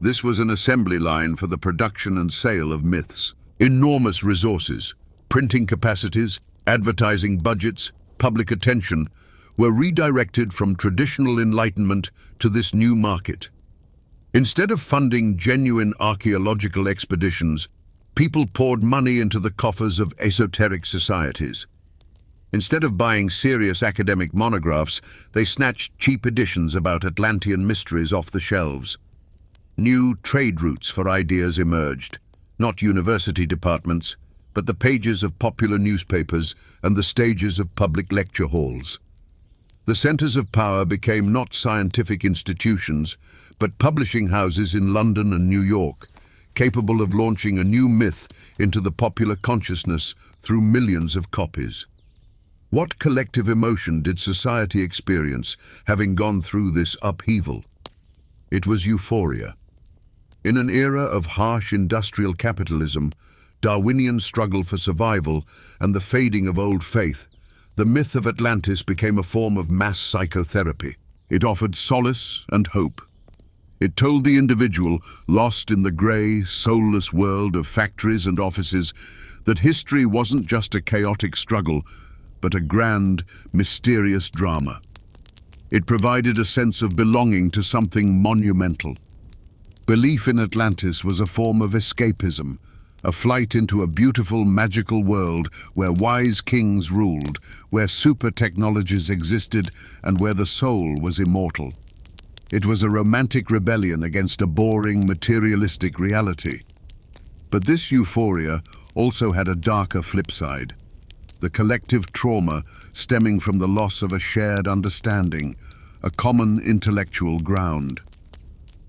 This was an assembly line for the production and sale of myths. Enormous resources, printing capacities, advertising budgets, public attention were redirected from traditional enlightenment to this new market. Instead of funding genuine archaeological expeditions, people poured money into the coffers of esoteric societies. Instead of buying serious academic monographs, they snatched cheap editions about Atlantean mysteries off the shelves. New trade routes for ideas emerged, not university departments, but the pages of popular newspapers and the stages of public lecture halls. The centers of power became not scientific institutions, but publishing houses in London and New York, capable of launching a new myth into the popular consciousness through millions of copies. What collective emotion did society experience having gone through this upheaval? It was euphoria. In an era of harsh industrial capitalism, Darwinian struggle for survival, and the fading of old faith, the myth of Atlantis became a form of mass psychotherapy. It offered solace and hope. It told the individual, lost in the grey, soulless world of factories and offices, that history wasn't just a chaotic struggle, but a grand, mysterious drama. It provided a sense of belonging to something monumental. Belief in Atlantis was a form of escapism, a flight into a beautiful, magical world where wise kings ruled, where super technologies existed, and where the soul was immortal. It was a romantic rebellion against a boring, materialistic reality. But this euphoria also had a darker flip side. The collective trauma stemming from the loss of a shared understanding, a common intellectual ground.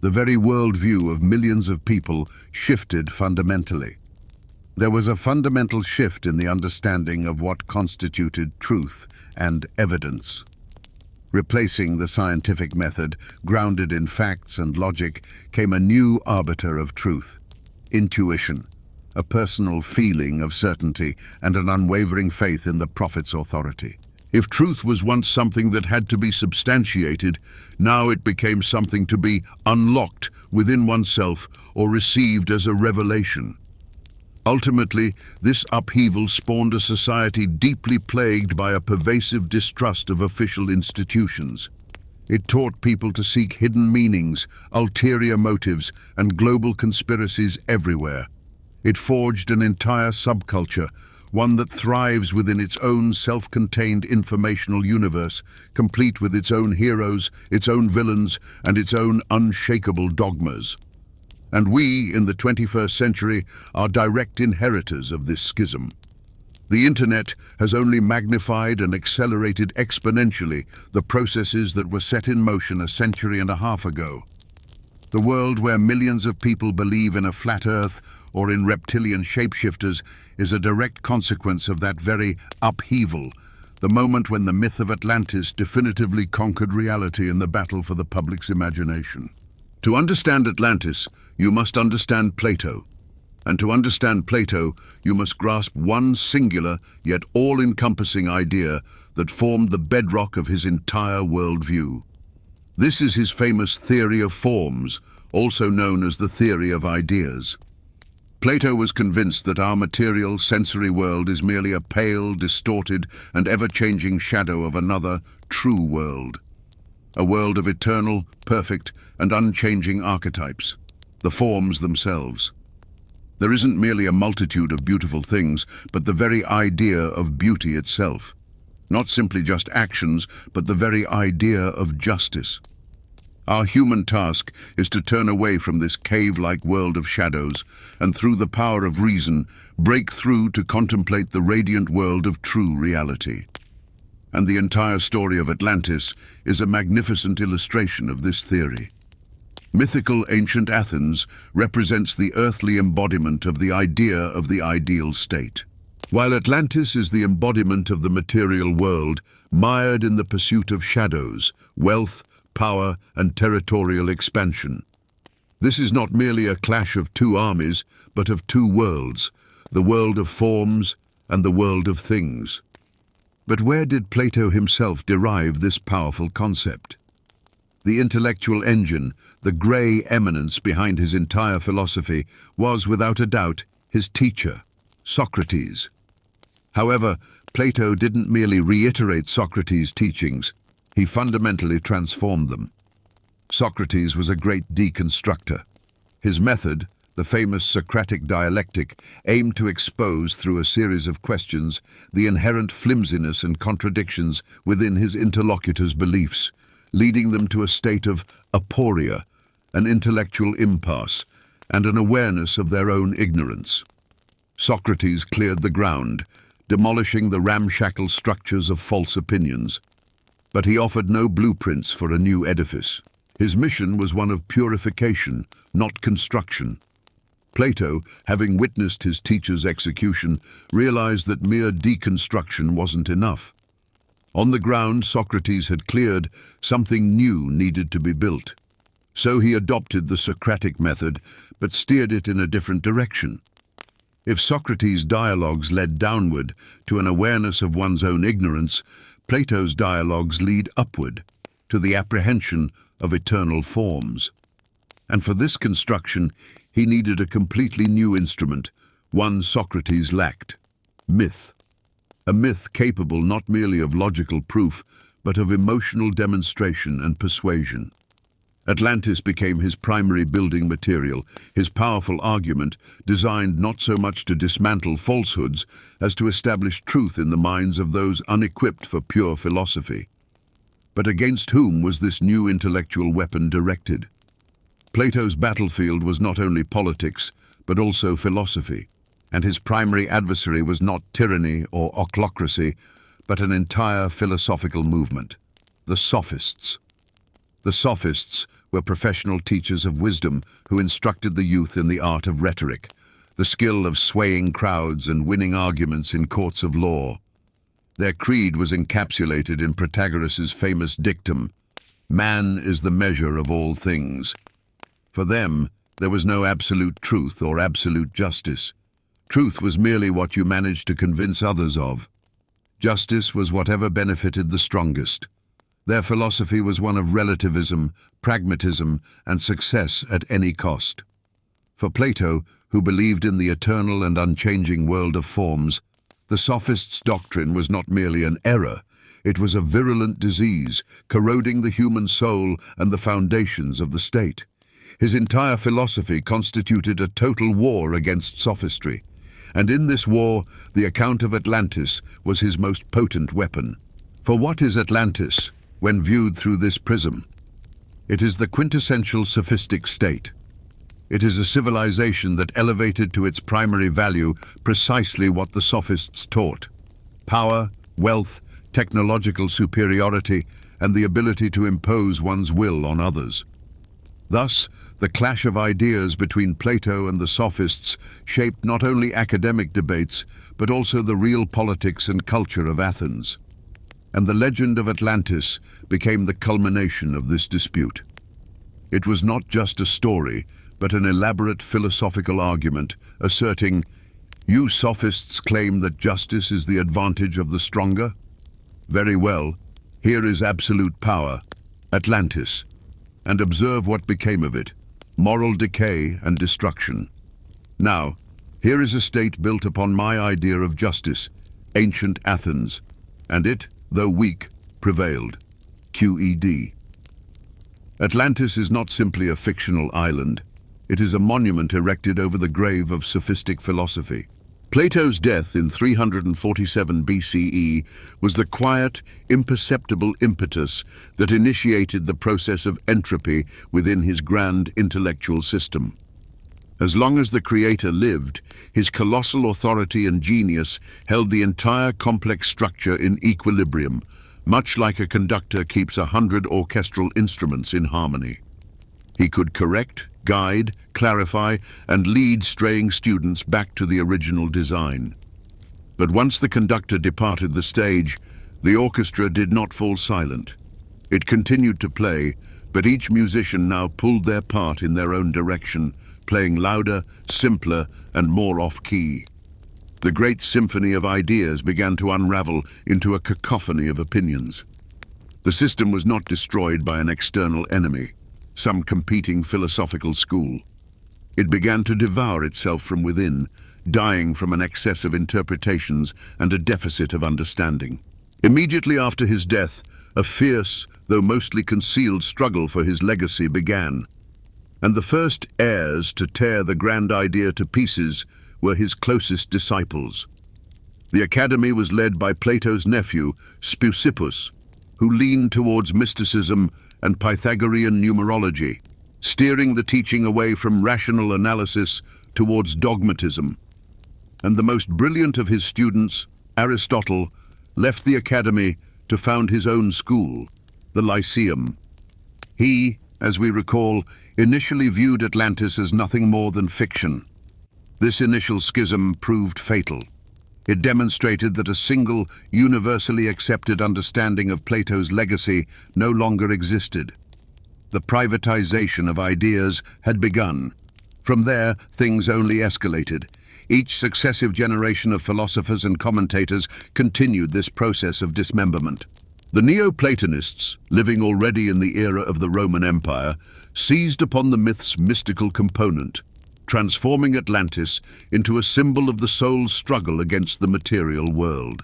The very worldview of millions of people shifted fundamentally. There was a fundamental shift in the understanding of what constituted truth and evidence. Replacing the scientific method, grounded in facts and logic, came a new arbiter of truth: intuition, a personal feeling of certainty and an unwavering faith in the prophet's authority. If truth was once something that had to be substantiated, now it became something to be unlocked within oneself or received as a revelation. Ultimately, this upheaval spawned a society deeply plagued by a pervasive distrust of official institutions. It taught people to seek hidden meanings, ulterior motives, and global conspiracies everywhere. It forged an entire subculture, one that thrives within its own self-contained informational universe, complete with its own heroes, its own villains, and its own unshakable dogmas. And we, in the 21st century, are direct inheritors of this schism. The internet has only magnified and accelerated exponentially the processes that were set in motion a century and a half ago. The world where millions of people believe in a flat Earth or in reptilian shapeshifters is a direct consequence of that very upheaval, the moment when the myth of Atlantis definitively conquered reality in the battle for the public's imagination. To understand Atlantis, you must understand Plato. And to understand Plato, you must grasp one singular yet all-encompassing idea that formed the bedrock of his entire worldview. This is his famous theory of forms, also known as the theory of ideas. Plato was convinced that our material, sensory world is merely a pale, distorted, and ever-changing shadow of another, true world. A world of eternal, perfect, and unchanging archetypes, the forms themselves. There isn't merely a multitude of beautiful things, but the very idea of beauty itself. Not simply just actions, but the very idea of justice. Our human task is to turn away from this cave-like world of shadows, and through the power of reason, break through to contemplate the radiant world of true reality. And the entire story of Atlantis is a magnificent illustration of this theory. Mythical ancient Athens represents the earthly embodiment of the idea of the ideal state, while Atlantis is the embodiment of the material world, mired in the pursuit of shadows, wealth, power, and territorial expansion. This is not merely a clash of two armies, but of two worlds, the world of forms and the world of things. But where did Plato himself derive this powerful concept? The intellectual engine, the grey eminence behind his entire philosophy, was, without a doubt, his teacher, Socrates. However, Plato didn't merely reiterate Socrates' teachings, he fundamentally transformed them. Socrates was a great deconstructor. His method, the famous Socratic dialectic, aimed to expose, through a series of questions, the inherent flimsiness and contradictions within his interlocutor's beliefs, leading them to a state of aporia, an intellectual impasse, and an awareness of their own ignorance. Socrates cleared the ground, demolishing the ramshackle structures of false opinions. But he offered no blueprints for a new edifice. His mission was one of purification, not construction. Plato, having witnessed his teacher's execution, realized that mere deconstruction wasn't enough. On the ground Socrates had cleared, something new needed to be built. So he adopted the Socratic method, but steered it in a different direction. If Socrates' dialogues led downward to an awareness of one's own ignorance, Plato's dialogues lead upward to the apprehension of eternal forms. And for this construction, he needed a completely new instrument, one Socrates lacked: myth. A myth capable not merely of logical proof, but of emotional demonstration and persuasion. Atlantis became his primary building material, his powerful argument designed not so much to dismantle falsehoods as to establish truth in the minds of those unequipped for pure philosophy. But against whom was this new intellectual weapon directed? Plato's battlefield was not only politics, but also philosophy, and his primary adversary was not tyranny or ochlocracy, but an entire philosophical movement: the Sophists. The Sophists were professional teachers of wisdom who instructed the youth in the art of rhetoric, the skill of swaying crowds and winning arguments in courts of law. Their creed was encapsulated in Protagoras' famous dictum, "Man is the measure of all things." For them, there was no absolute truth or absolute justice. Truth was merely what you managed to convince others of. Justice was whatever benefited the strongest. Their philosophy was one of relativism, pragmatism, and success at any cost. For Plato, who believed in the eternal and unchanging world of forms, the Sophists' doctrine was not merely an error, it was a virulent disease, corroding the human soul and the foundations of the state. His entire philosophy constituted a total war against sophistry, and in this war, the account of Atlantis was his most potent weapon. For what is Atlantis, when viewed through this prism? It is the quintessential sophistic state. It is a civilization that elevated to its primary value precisely what the Sophists taught: power, wealth, technological superiority, and the ability to impose one's will on others. Thus, the clash of ideas between Plato and the Sophists shaped not only academic debates, but also the real politics and culture of Athens. And the legend of Atlantis became the culmination of this dispute. It was not just a story, but an elaborate philosophical argument asserting, "You Sophists claim that justice is the advantage of the stronger? Very well, here is absolute power, Atlantis, and observe what became of it: moral decay and destruction. Now, here is a state built upon my idea of justice, ancient Athens, and it, though weak, prevailed. QED. Atlantis is not simply a fictional island. It is a monument erected over the grave of sophistic philosophy. Plato's death in 347 BCE was the quiet, imperceptible impetus that initiated the process of entropy within his grand intellectual system. As long as the creator lived, his colossal authority and genius held the entire complex structure in equilibrium, much like a conductor keeps 100 orchestral instruments in harmony. He could correct, guide, clarify, and lead straying students back to the original design. But once the conductor departed the stage, the orchestra did not fall silent. It continued to play, but each musician now pulled their part in their own direction, playing louder, simpler, and more off-key. The great symphony of ideas began to unravel into a cacophony of opinions. The system was not destroyed by an external enemy, some competing philosophical school. It began to devour itself from within, dying from an excess of interpretations and a deficit of understanding. Immediately after his death, a fierce, though mostly concealed struggle for his legacy began, and the first heirs to tear the grand idea to pieces were his closest disciples. The academy was led by Plato's nephew, Speusippus, who leaned towards mysticism and Pythagorean numerology, steering the teaching away from rational analysis towards dogmatism. And the most brilliant of his students, Aristotle, left the academy to found his own school, the Lyceum. He, as we recall, initially viewed Atlantis as nothing more than fiction. This initial schism proved fatal. It demonstrated that a single, universally accepted understanding of Plato's legacy no longer existed. The privatization of ideas had begun. From there, things only escalated. Each successive generation of philosophers and commentators continued this process of dismemberment. The Neoplatonists, living already in the era of the Roman Empire, seized upon the myth's mystical component, transforming Atlantis into a symbol of the soul's struggle against the material world.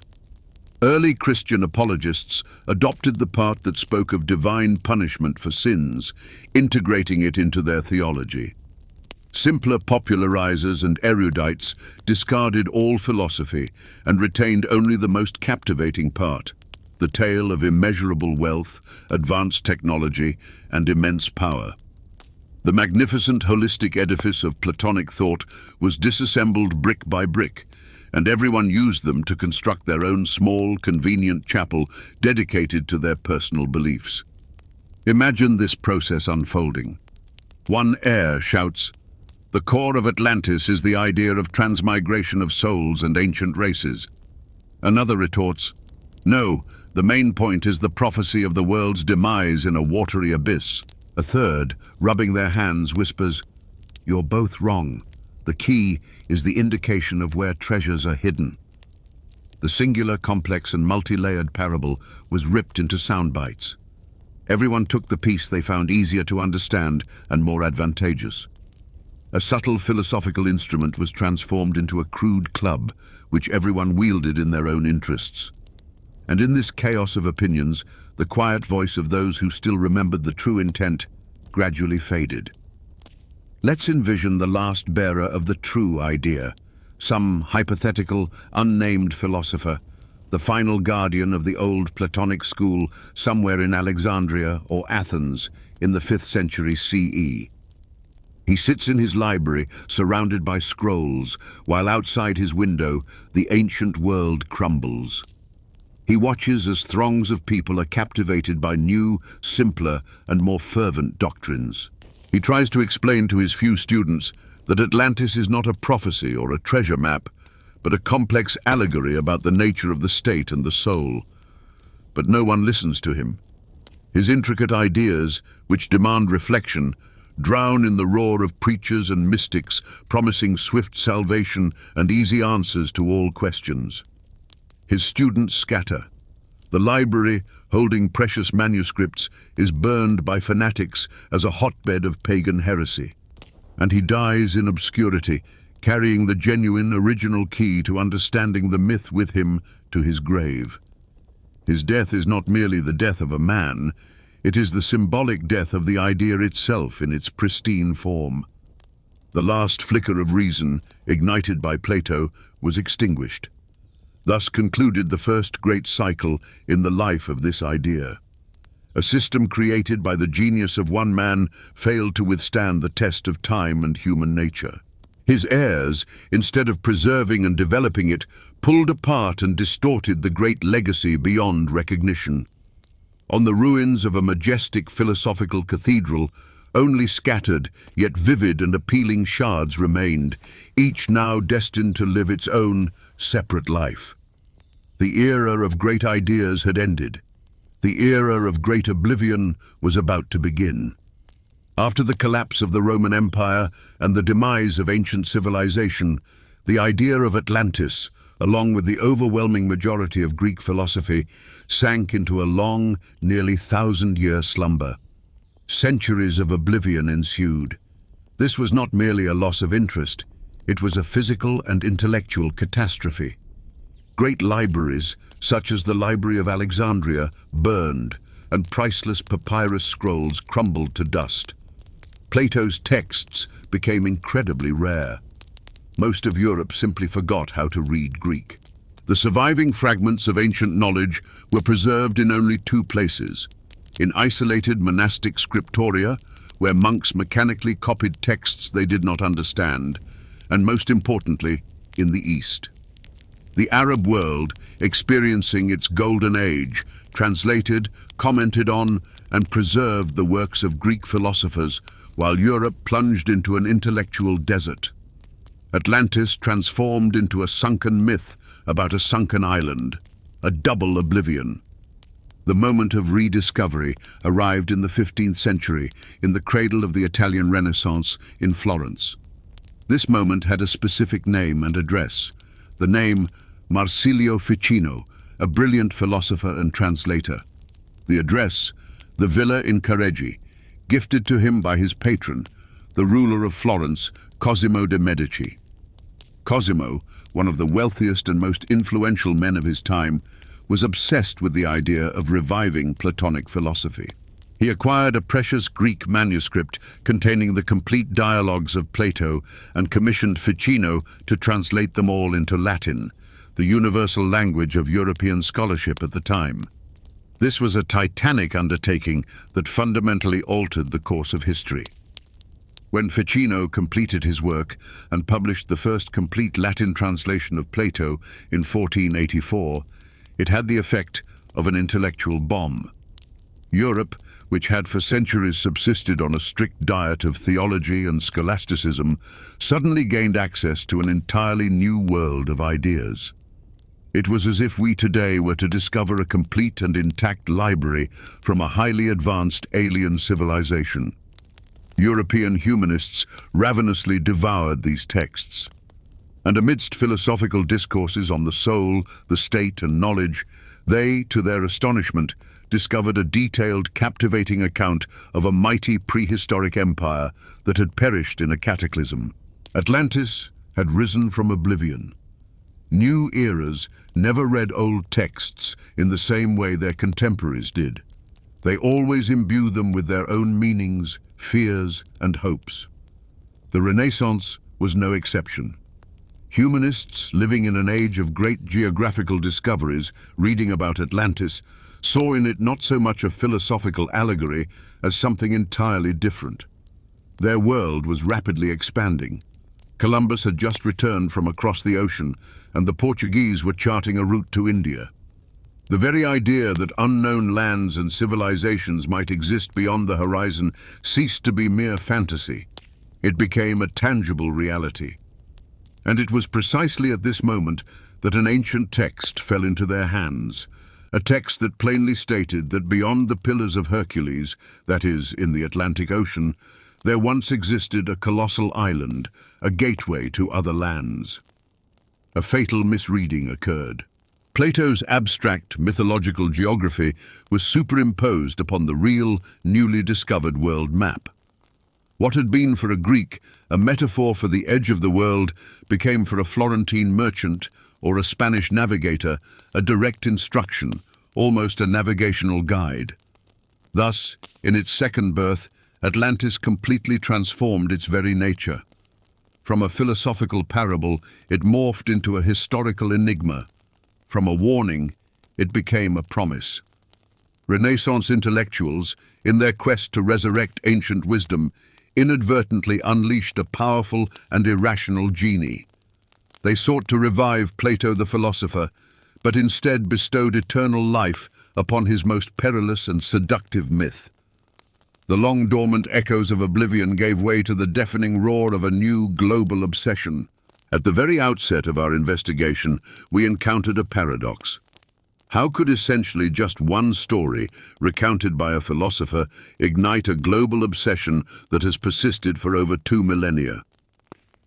Early Christian apologists adopted the part that spoke of divine punishment for sins, integrating it into their theology. Simpler popularizers and erudites discarded all philosophy and retained only the most captivating part, the tale of immeasurable wealth, advanced technology, and immense power. The magnificent holistic edifice of Platonic thought was disassembled brick by brick, and everyone used them to construct their own small, convenient chapel dedicated to their personal beliefs. Imagine this process unfolding. One heir shouts, "The core of Atlantis is the idea of transmigration of souls and ancient races." Another retorts, "No, the main point is the prophecy of the world's demise in a watery abyss." A third, rubbing their hands, whispers, "You're both wrong. The key is the indication of where treasures are hidden." The singular, complex, and multi-layered parable was ripped into sound bites. Everyone took the piece they found easier to understand and more advantageous. A subtle philosophical instrument was transformed into a crude club, which everyone wielded in their own interests. And in this chaos of opinions, the quiet voice of those who still remembered the true intent gradually faded. Let's envision the last bearer of the true idea, some hypothetical, unnamed philosopher, the final guardian of the old Platonic school somewhere in Alexandria or Athens in the 5th century CE. He sits in his library, surrounded by scrolls, while outside his window, the ancient world crumbles. He watches as throngs of people are captivated by new, simpler, and more fervent doctrines. He tries to explain to his few students that Atlantis is not a prophecy or a treasure map, but a complex allegory about the nature of the state and the soul. But no one listens to him. His intricate ideas, which demand reflection, drown in the roar of preachers and mystics promising swift salvation and easy answers to all questions. His students scatter. The library, holding precious manuscripts, is burned by fanatics as a hotbed of pagan heresy. And he dies in obscurity, carrying the genuine, original key to understanding the myth with him to his grave. His death is not merely the death of a man, it is the symbolic death of the idea itself in its pristine form. The last flicker of reason, ignited by Plato, was extinguished. Thus concluded the first great cycle in the life of this idea. A system created by the genius of one man failed to withstand the test of time and human nature. His heirs, instead of preserving and developing it, pulled apart and distorted the great legacy beyond recognition. On the ruins of a majestic philosophical cathedral, only scattered, yet vivid and appealing shards remained, each now destined to live its own separate life. The era of great ideas had ended. The era of great oblivion was about to begin. After the collapse of the Roman Empire and the demise of ancient civilization, the idea of Atlantis, along with the overwhelming majority of Greek philosophy, sank into a long, nearly 1,000-year slumber. Centuries of oblivion ensued. This was not merely a loss of interest, it was a physical and intellectual catastrophe. Great libraries, such as the Library of Alexandria, burned, and priceless papyrus scrolls crumbled to dust. Plato's texts became incredibly rare. Most of Europe simply forgot how to read Greek. The surviving fragments of ancient knowledge were preserved in only 2 places: in isolated monastic scriptoria, where monks mechanically copied texts they did not understand, and most importantly, in the East. The Arab world, experiencing its golden age, translated, commented on, and preserved the works of Greek philosophers, while Europe plunged into an intellectual desert. Atlantis transformed into a sunken myth about a sunken island, a double oblivion. The moment of rediscovery arrived in the 15th century, in the cradle of the Italian Renaissance in Florence. This moment had a specific name and address, the name Marsilio Ficino, a brilliant philosopher and translator. The address, the villa in Careggi, gifted to him by his patron, the ruler of Florence, Cosimo de' Medici. Cosimo, one of the wealthiest and most influential men of his time, was obsessed with the idea of reviving Platonic philosophy. He acquired a precious Greek manuscript containing the complete dialogues of Plato and commissioned Ficino to translate them all into Latin, the universal language of European scholarship at the time. This was a titanic undertaking that fundamentally altered the course of history. When Ficino completed his work and published the first complete Latin translation of Plato in 1484, it had the effect of an intellectual bomb. Europe, which had for centuries subsisted on a strict diet of theology and scholasticism, suddenly gained access to an entirely new world of ideas. It was as if we today were to discover a complete and intact library from a highly advanced alien civilization. European humanists ravenously devoured these texts. And amidst philosophical discourses on the soul, the state, and knowledge, they, to their astonishment, discovered a detailed, captivating account of a mighty prehistoric empire that had perished in a cataclysm. Atlantis had risen from oblivion. New eras never read old texts in the same way their contemporaries did. They always imbue them with their own meanings, fears, and hopes. The Renaissance was no exception. Humanists living in an age of great geographical discoveries, reading about Atlantis, saw in it not so much a philosophical allegory as something entirely different. Their world was rapidly expanding. Columbus had just returned from across the ocean, and the Portuguese were charting a route to India. The very idea that unknown lands and civilizations might exist beyond the horizon ceased to be mere fantasy. It became a tangible reality. And it was precisely at this moment that an ancient text fell into their hands, a text that plainly stated that beyond the Pillars of Hercules, that is, in the Atlantic Ocean, there once existed a colossal island, a gateway to other lands. A fatal misreading occurred. Plato's abstract mythological geography was superimposed upon the real, newly discovered world map. What had been for a Greek a metaphor for the edge of the world became for a Florentine merchant or a Spanish navigator a direct instruction, almost a navigational guide. Thus, in its second birth, Atlantis completely transformed its very nature. From a philosophical parable, it morphed into a historical enigma. From a warning, it became a promise. Renaissance intellectuals, in their quest to resurrect ancient wisdom, inadvertently unleashed a powerful and irrational genie. They sought to revive Plato the philosopher, but instead bestowed eternal life upon his most perilous and seductive myth. The long-dormant echoes of oblivion gave way to the deafening roar of a new global obsession. At the very outset of our investigation, we encountered a paradox. How could essentially just one story, recounted by a philosopher, ignite a global obsession that has persisted for over 2 millennia?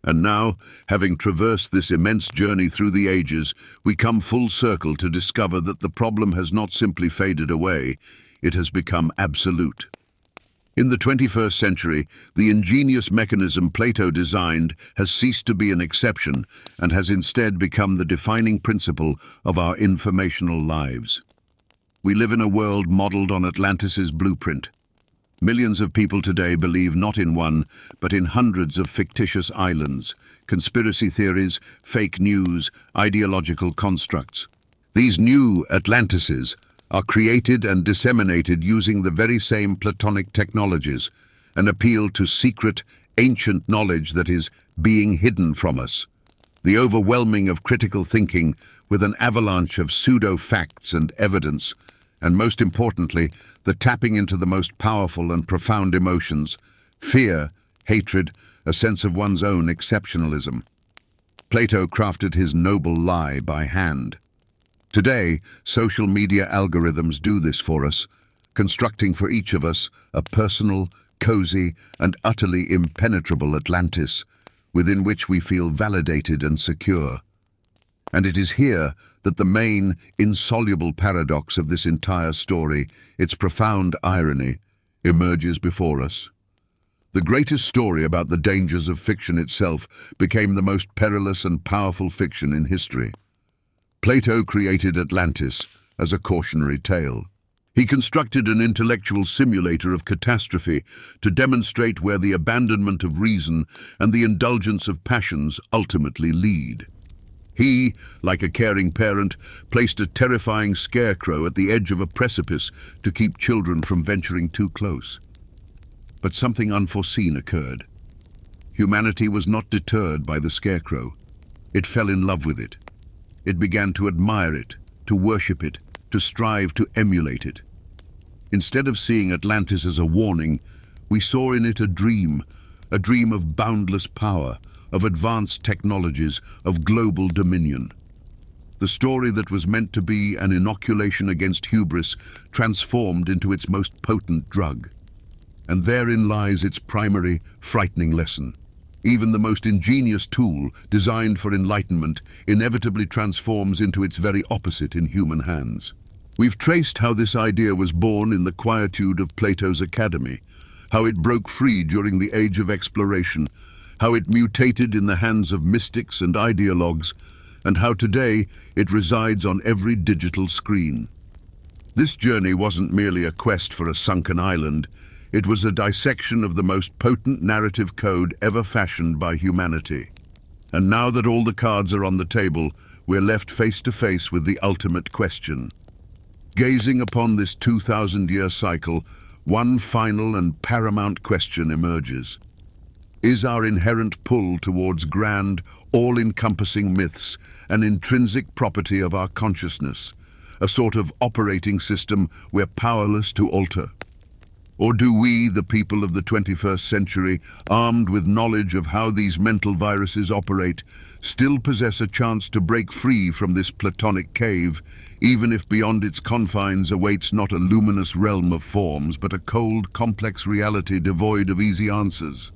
And now, having traversed this immense journey through the ages, we come full circle to discover that the problem has not simply faded away, it has become absolute. In the 21st century, the ingenious mechanism Plato designed has ceased to be an exception and has instead become the defining principle of our informational lives. We live in a world modeled on Atlantis's blueprint. Millions of people today believe not in one, but in hundreds of fictitious islands, conspiracy theories, fake news, ideological constructs. These new Atlantises are created and disseminated using the very same Platonic technologies, an appeal to secret, ancient knowledge that is being hidden from us, the overwhelming of critical thinking with an avalanche of pseudo-facts and evidence, and most importantly, the tapping into the most powerful and profound emotions, fear, hatred, a sense of one's own exceptionalism. Plato crafted his noble lie by hand. Today, social media algorithms do this for us, constructing for each of us a personal, cozy, and utterly impenetrable Atlantis, within which we feel validated and secure. And it is here that the main, insoluble paradox of this entire story, its profound irony, emerges before us. The greatest story about the dangers of fiction itself became the most perilous and powerful fiction in history. Plato created Atlantis as a cautionary tale. He constructed an intellectual simulator of catastrophe to demonstrate where the abandonment of reason and the indulgence of passions ultimately lead. He, like a caring parent, placed a terrifying scarecrow at the edge of a precipice to keep children from venturing too close. But something unforeseen occurred. Humanity was not deterred by the scarecrow. It fell in love with it. It began to admire it, to worship it, to strive to emulate it. Instead of seeing Atlantis as a warning, we saw in it a dream of boundless power, of advanced technologies, of global dominion. The story that was meant to be an inoculation against hubris transformed into its most potent drug. And therein lies its primary, frightening lesson. Even the most ingenious tool, designed for enlightenment, inevitably transforms into its very opposite in human hands. We've traced how this idea was born in the quietude of Plato's academy, how it broke free during the age of exploration, how it mutated in the hands of mystics and ideologues, and how today it resides on every digital screen. This journey wasn't merely a quest for a sunken island. It was a dissection of the most potent narrative code ever fashioned by humanity. And now that all the cards are on the table, we're left face to face with the ultimate question. Gazing upon this 2,000-year cycle, one final and paramount question emerges. Is our inherent pull towards grand, all-encompassing myths an intrinsic property of our consciousness, a sort of operating system we're powerless to alter? Or do we, the people of the 21st century, armed with knowledge of how these mental viruses operate, still possess a chance to break free from this platonic cave, even if beyond its confines awaits not a luminous realm of forms, but a cold, complex reality devoid of easy answers?